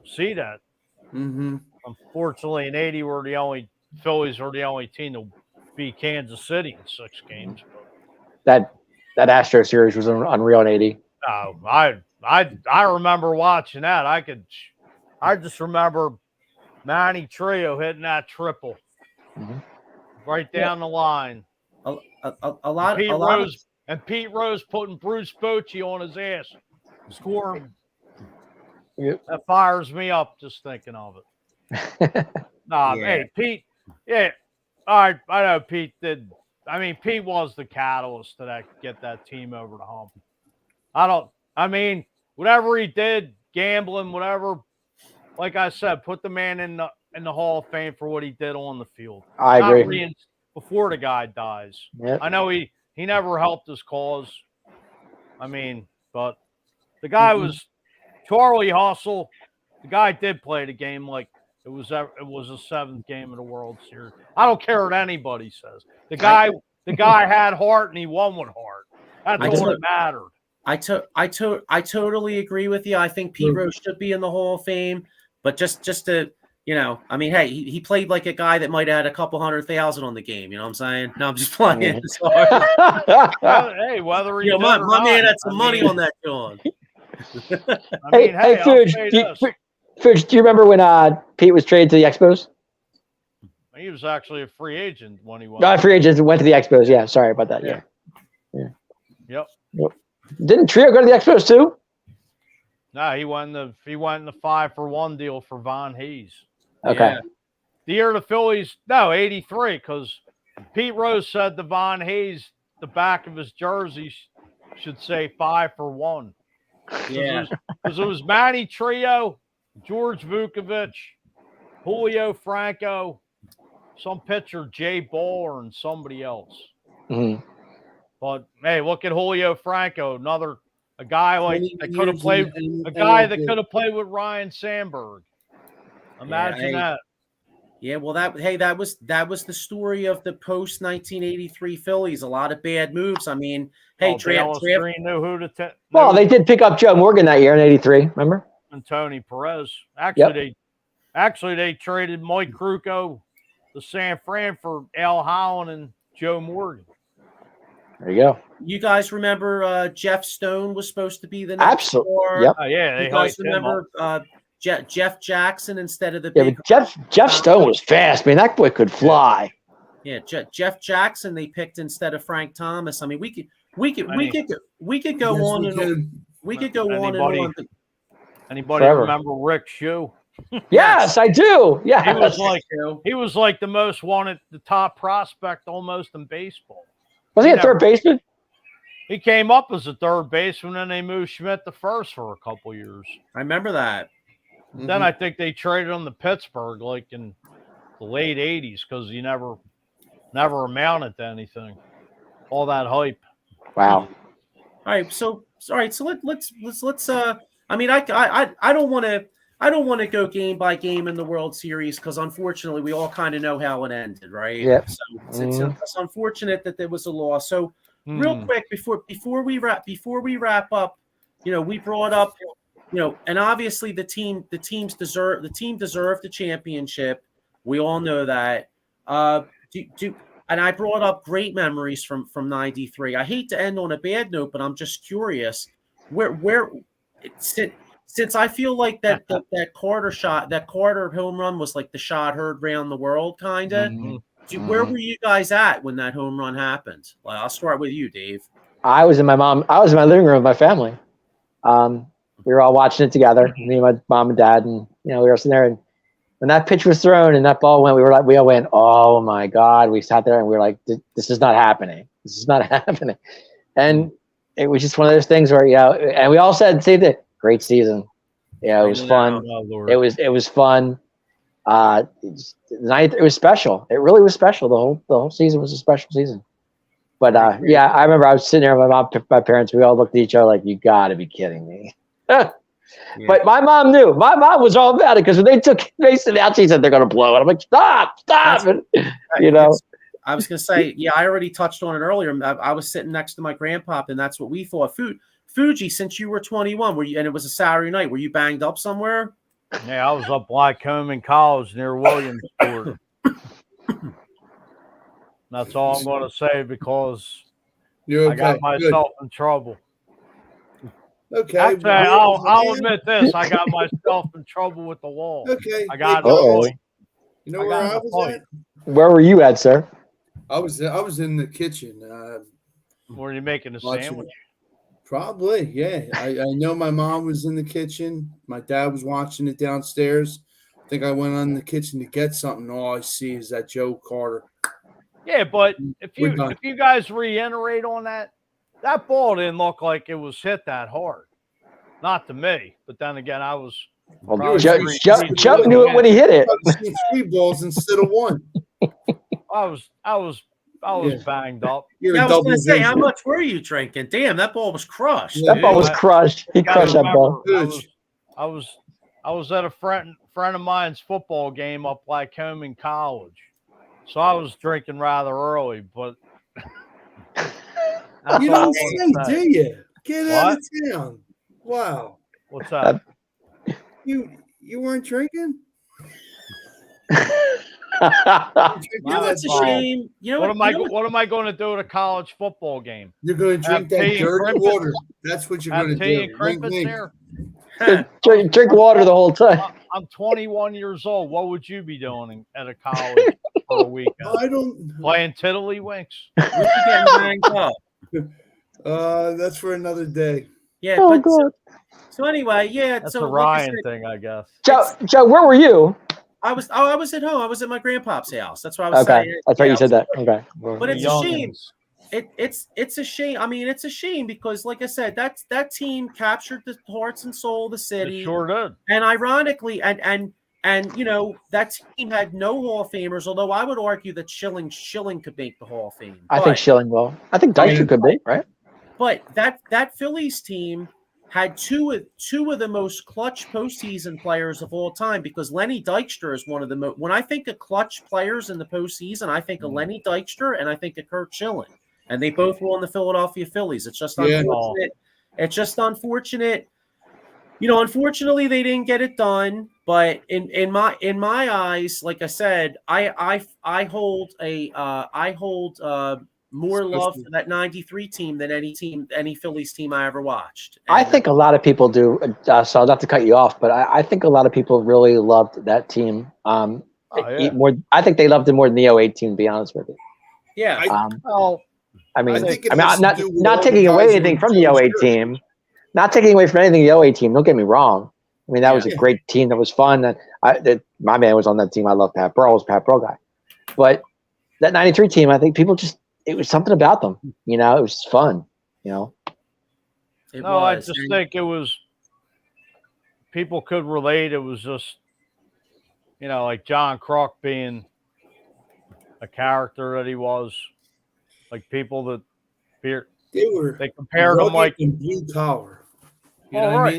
see that. Unfortunately, in '80, Phillies were the only team to beat Kansas City in 6 games. That Astro series was unreal in '80. Oh, I remember watching that. I just remember Manny Trio hitting that triple right down the line. Pete Rose putting Bruce Bochy on his ass, scoring. That fires me up just thinking of it. Hey, Pete. Yeah, all right. I know Pete did. I mean, Pete was the catalyst to get that team over the hump. Whatever he did, gambling, whatever. Like I said, put the man in the Hall of Fame for what he did on the field. I agree. Before the guy dies. Yep. I know he never helped his cause. I mean, but the guy was Charlie Hustle. The guy did play the game like it was a 7th game of the World Series. I don't care what anybody says. The guy had heart and he won with heart. That's all that mattered. I totally agree with you. I think Pete Rose should be in the Hall of Fame, but just to I mean, hey, he played like a guy that might have had a couple 100,000 on the game. You know what I'm saying? No, I'm just playing. Hey, whether he my man had some money on that, John. Hey, Fuge, do you remember when Pete was traded to the Expos? He was actually a free agent when he went. No, free agent went to the Expos. Yeah, sorry about that. Yeah. Yep. Didn't Trio go to the Expos too? No, he went in the 5-for-1 deal for Von Hayes. Okay. Yeah. The year the Phillies, no, 83, because Pete Rose said to Von Hayes, the back of his jersey should say 5-for-1. Yeah. Because it was Manny Trio, George Vukovic, Julio Franco, some pitcher, Jay Bowler, and somebody else. Mm-hmm. But hey, look at Julio Franco, a guy like that could have played, that could have played with Ryan Sandberg. Imagine that. Yeah, well, that was the story of the post 1983 Phillies. A lot of bad moves. I mean, hey, Dallas Green knew who to. Well, they did pick up Joe Morgan that year in '83. Remember? And Tony Perez. Actually, they traded Mike Krukow to San Fran for Al Holland and Joe Morgan. There you go. You guys remember Jeff Stone was supposed to be the next Absolutely. star? Yep. Yeah, You guys remember Jeff Jackson instead of the big? But Jeff Stone was fast. Man, that boy could fly. Yeah, Jeff Jackson they picked instead of Frank Thomas. I mean, we could go on and on. Anybody remember Rick Shue? Yes, I do. Yeah, he was like the most wanted, the top prospect almost in baseball. Was he a third baseman? He came up as a third baseman, and they moved Schmidt to first for a couple years. I remember that. Mm-hmm. Then I think they traded him to Pittsburgh, like in the late '80s, because he never amounted to anything. All that hype. Wow. All right, so let's. I mean, I don't want to go game by game in the World Series because unfortunately we all kind of know how it ended, right? Yep. So it's unfortunate that there was a loss. So real quick before we wrap up, we brought up, and obviously the team deserved the championship. We all know that. And I brought up great memories from '93. I hate to end on a bad note, but I'm just curious where since I feel like that Carter home run was like the shot heard around the world, kind of. Mm-hmm. Where were you guys at when that home run happened? Well, I'll start with you, Dave. I was in my living room with my family. We were all watching it together, me and my mom and dad, and we were sitting there. And when that pitch was thrown and that ball went, we all went, "Oh my God!" We sat there and we were like, "This is not happening. This is not happening." And it was just one of those things where and we all said the same thing. Great season. Yeah, it was fun. It was fun. It was special. It really was special. The whole season was a special season. But I remember I was sitting there with my parents. We all looked at each other like, "You got to be kidding me." But my mom knew. My mom was all about it because when they took Mason out, she said they're going to blow it. I'm like, stop. I was going to say, I already touched on it earlier. I was sitting next to my grandpop, and that's what we thought. Fuji, since you were 21, and it was a Saturday night, were you banged up somewhere? Yeah, I was up Lycoming College near Williamsport. That's all I'm going to say because I got myself in trouble. Okay. Actually, I'll admit this. I got myself in trouble with the law. Okay. I got no You know where I was at? Where were you at, sir? I was in the kitchen. Were you making a sandwich? Probably, yeah. I know my mom was in the kitchen. My dad was watching it downstairs. I think I went on the kitchen to get something. All I see is that Joe Carter. Yeah, but if you guys reiterate on that ball didn't look like it was hit that hard. Not to me, but then again, I was. Well, Joe knew it when he hit it. Three balls instead of one. I was banged up. I was going to say, how much were you drinking? Damn, that ball was crushed. That ball was crushed. He crushed that ball. I was at a friend of mine's football game up Lycoming College, so I was drinking rather early. But you don't say, do you? Get out of town! Wow. What's that? You weren't drinking? That's a shame. What am I going to do at a college football game? You're going to drink that dirty water. That's what you're going to do. Drink water the whole time. I'm 21 years old. What would you be doing at a college for a weekend? I don't. Playing tiddlywinks. We'd be getting banged up. That's for another day. Yeah, Oh, but God. So anyway, yeah. That's so a Ryan thing, I guess. Joe, where were you? I was at home. I was at my grandpa's house. That's what I was Okay, saying. that's right. You said that. Okay, But it's a shame. It's a shame. I mean, it's a shame because, like I said, that team captured the hearts and soul of the city. It sure did. And ironically, and that team had no Hall of Famers. Although I would argue that Schilling could make the Hall of Fame. I think Schilling will. I think Dykstra could be, right? But that Phillies team had two of the most clutch postseason players of all time, because Lenny Dykstra is one of the most. When I think of clutch players in the postseason, I think of Lenny Dykstra and I think of Kurt Schilling, and they both were on the Philadelphia Phillies. It's just unfortunate. It's just unfortunate. Unfortunately, they didn't get it done. But in my eyes, like I said, I hold more love for that '93 team than any Phillies team I ever watched. And I think a lot of people do. So not to cut you off, but I think a lot of people really loved that team. More, I think they loved it more than the 08 team. To be honest with you. Yeah. I'm not taking away anything from the 08 team. Not taking away from anything the 08 team. Don't get me wrong. I mean, that was a great team. That was fun. And my man was on that team. I love Pat Burrell. I was a Pat Burrell guy. But that '93 team, I think people just. It was something about them, it was fun, I just think it was, people could relate. It was just, like John Kruk being a character that he was, like people that they compared him like in blue collar. You know what I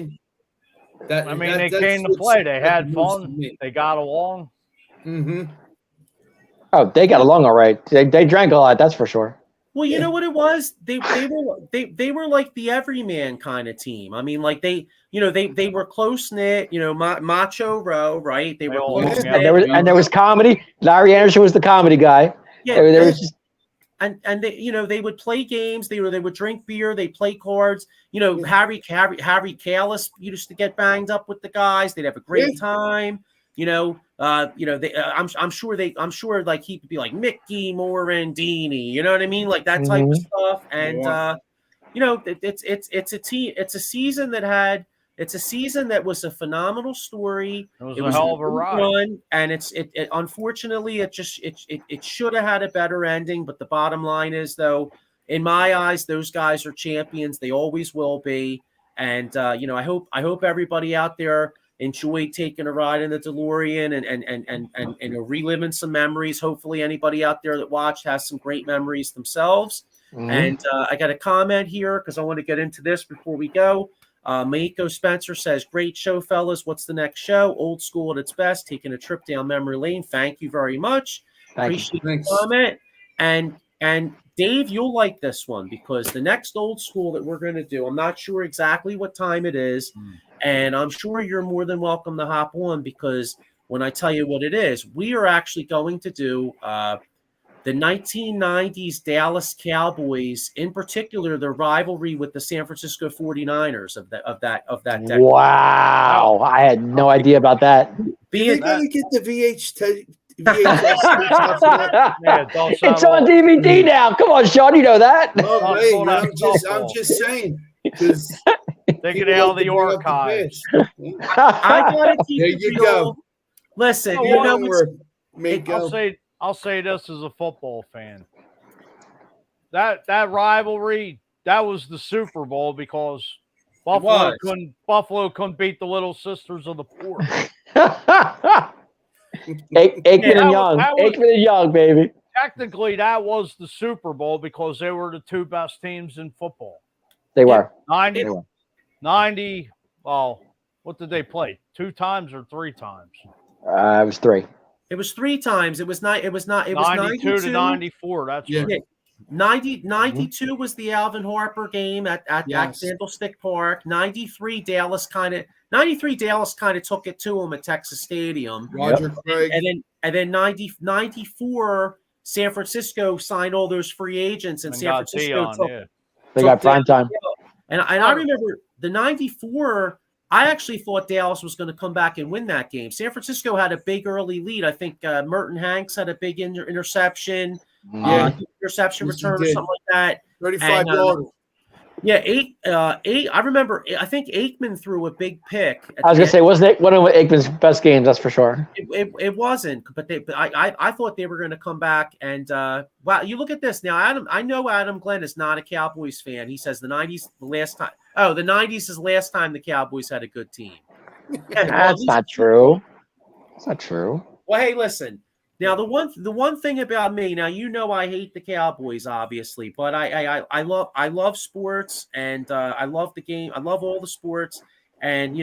mean? They came to play. They had fun. They got along. Mm-hmm. Oh, they got along all right. They drank a lot, that's for sure. Well, you know what it was? They were like the everyman kind of team. I mean, like they were close knit. Macho Row, right? They were close knit. And there was comedy. Larry Anderson was the comedy guy. Yeah, there was just. And they would play games. They would drink beer. They play cards. Harry Kalis used to get banged up with the guys. They'd have a great time. I'm sure like he could be like Mickey Morandini, you know what I mean? Like that type of stuff. And it's a team, it's a season that was a phenomenal story. It was a hell of a run. And it unfortunately it should have had a better ending. But the bottom line is, though, in my eyes, those guys are champions. They always will be. And I hope everybody out there enjoyed taking a ride in the DeLorean and reliving some memories. Hopefully anybody out there that watched has some great memories themselves. And I got a comment here because I want to get into this before we go. Maiko Spencer says, great show, fellas. What's the next show? Old school at its best, taking a trip down memory lane. Thank you very much. Appreciate the comment. And Dave, you'll like this one because the next old school that we're going to do, I'm not sure exactly what time it is. And I'm sure you're more than welcome to hop on, because when I tell you what it is, we are actually going to do the 1990s Dallas Cowboys, in particular, their rivalry with the San Francisco 49ers of that decade. Wow. I had no idea about that. You're going to get the VHS. It's on DVD now. Come on, Sean, you know that. I'm just saying. They can nail the archives. I gotta keep there you go. Listen, I'll say this as a football fan. That rivalry, that was the Super Bowl, because Buffalo couldn't beat the Little Sisters of the Poor. Aikman and Young, baby. Technically, that was the Super Bowl because they were the two best teams in football. They were. 90. Well, what did they play? 2 times or 3 times? It was 3. It was 3 times. It was 92 to 94. That's right. 92 was the Alvin Harper game at Candlestick Park. 93 Dallas kind of took it to him at Texas Stadium. Roger Craig. And then 94 San Francisco signed all those free agents, and San Francisco they got prime time. And I remember the 94 I actually thought Dallas was going to come back and win that game. San Francisco had a big early lead. I think Merton Hanks had a big interception, interception return or something like that. 35 yards. Yeah, eight. I remember. I think Aikman threw a big pick. I was gonna say, wasn't it one of Aikman's best games? That's for sure. It wasn't, but I thought they were going to come back. And wow, you look at this now. I know Adam Glenn is not a Cowboys fan. He says the '90s, the last time. Oh, the '90s is the last time the Cowboys had a good team. That's not true. That's not true. Well, hey, listen. Now the one thing about me, now you know I hate the Cowboys, obviously, but I love sports, and I love the game. I love all the sports, and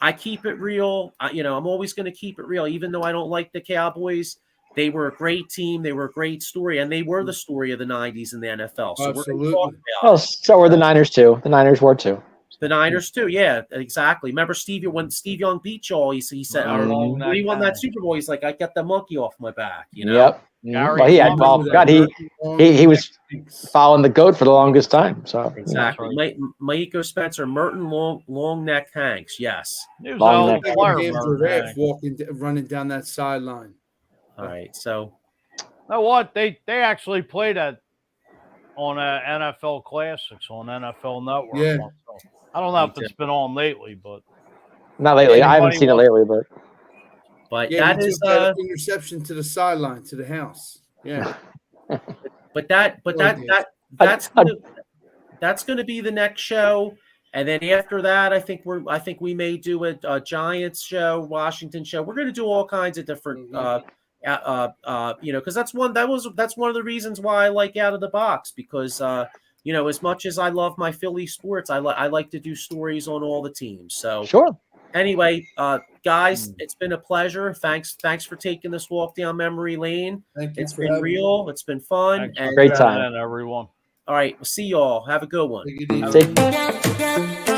I keep it real. I'm always going to keep it real, even though I don't like the Cowboys. They were a great team. They were a great story, and they were the story of the '90s in the NFL. So we're going to talk about. Oh, so were the Niners too. The Niners were too. The Niners too, yeah, exactly. Remember when Steve Young beat y'all? He said, when he won that Super Bowl, he's like, "I got the monkey off my back." Yep. Well, he had God. He was following the goat for the longest time. So exactly. Maiko Spencer, Merton, long neck Hanks. Yes. Long neck. Running down that sideline. All right. So, you know what? They actually played on NFL Classics on NFL Network. Yeah. I don't know if it's been on lately, but not lately. I haven't seen it lately, but that is that interception to the sideline to the house. Yeah. that's going to be the next show, and then after that, I think we may do a Giants show, Washington show. We're going to do all kinds of different, because that's one of the reasons why I like Out of the Box, because as much as I love my Philly sports, I like to do stories on all the teams. So sure. Anyway, guys, it's been a pleasure. Thanks for taking this walk down memory lane. It's been real. It's been fun. And great time, everyone. All right, we'll see y'all. Have a good one. See.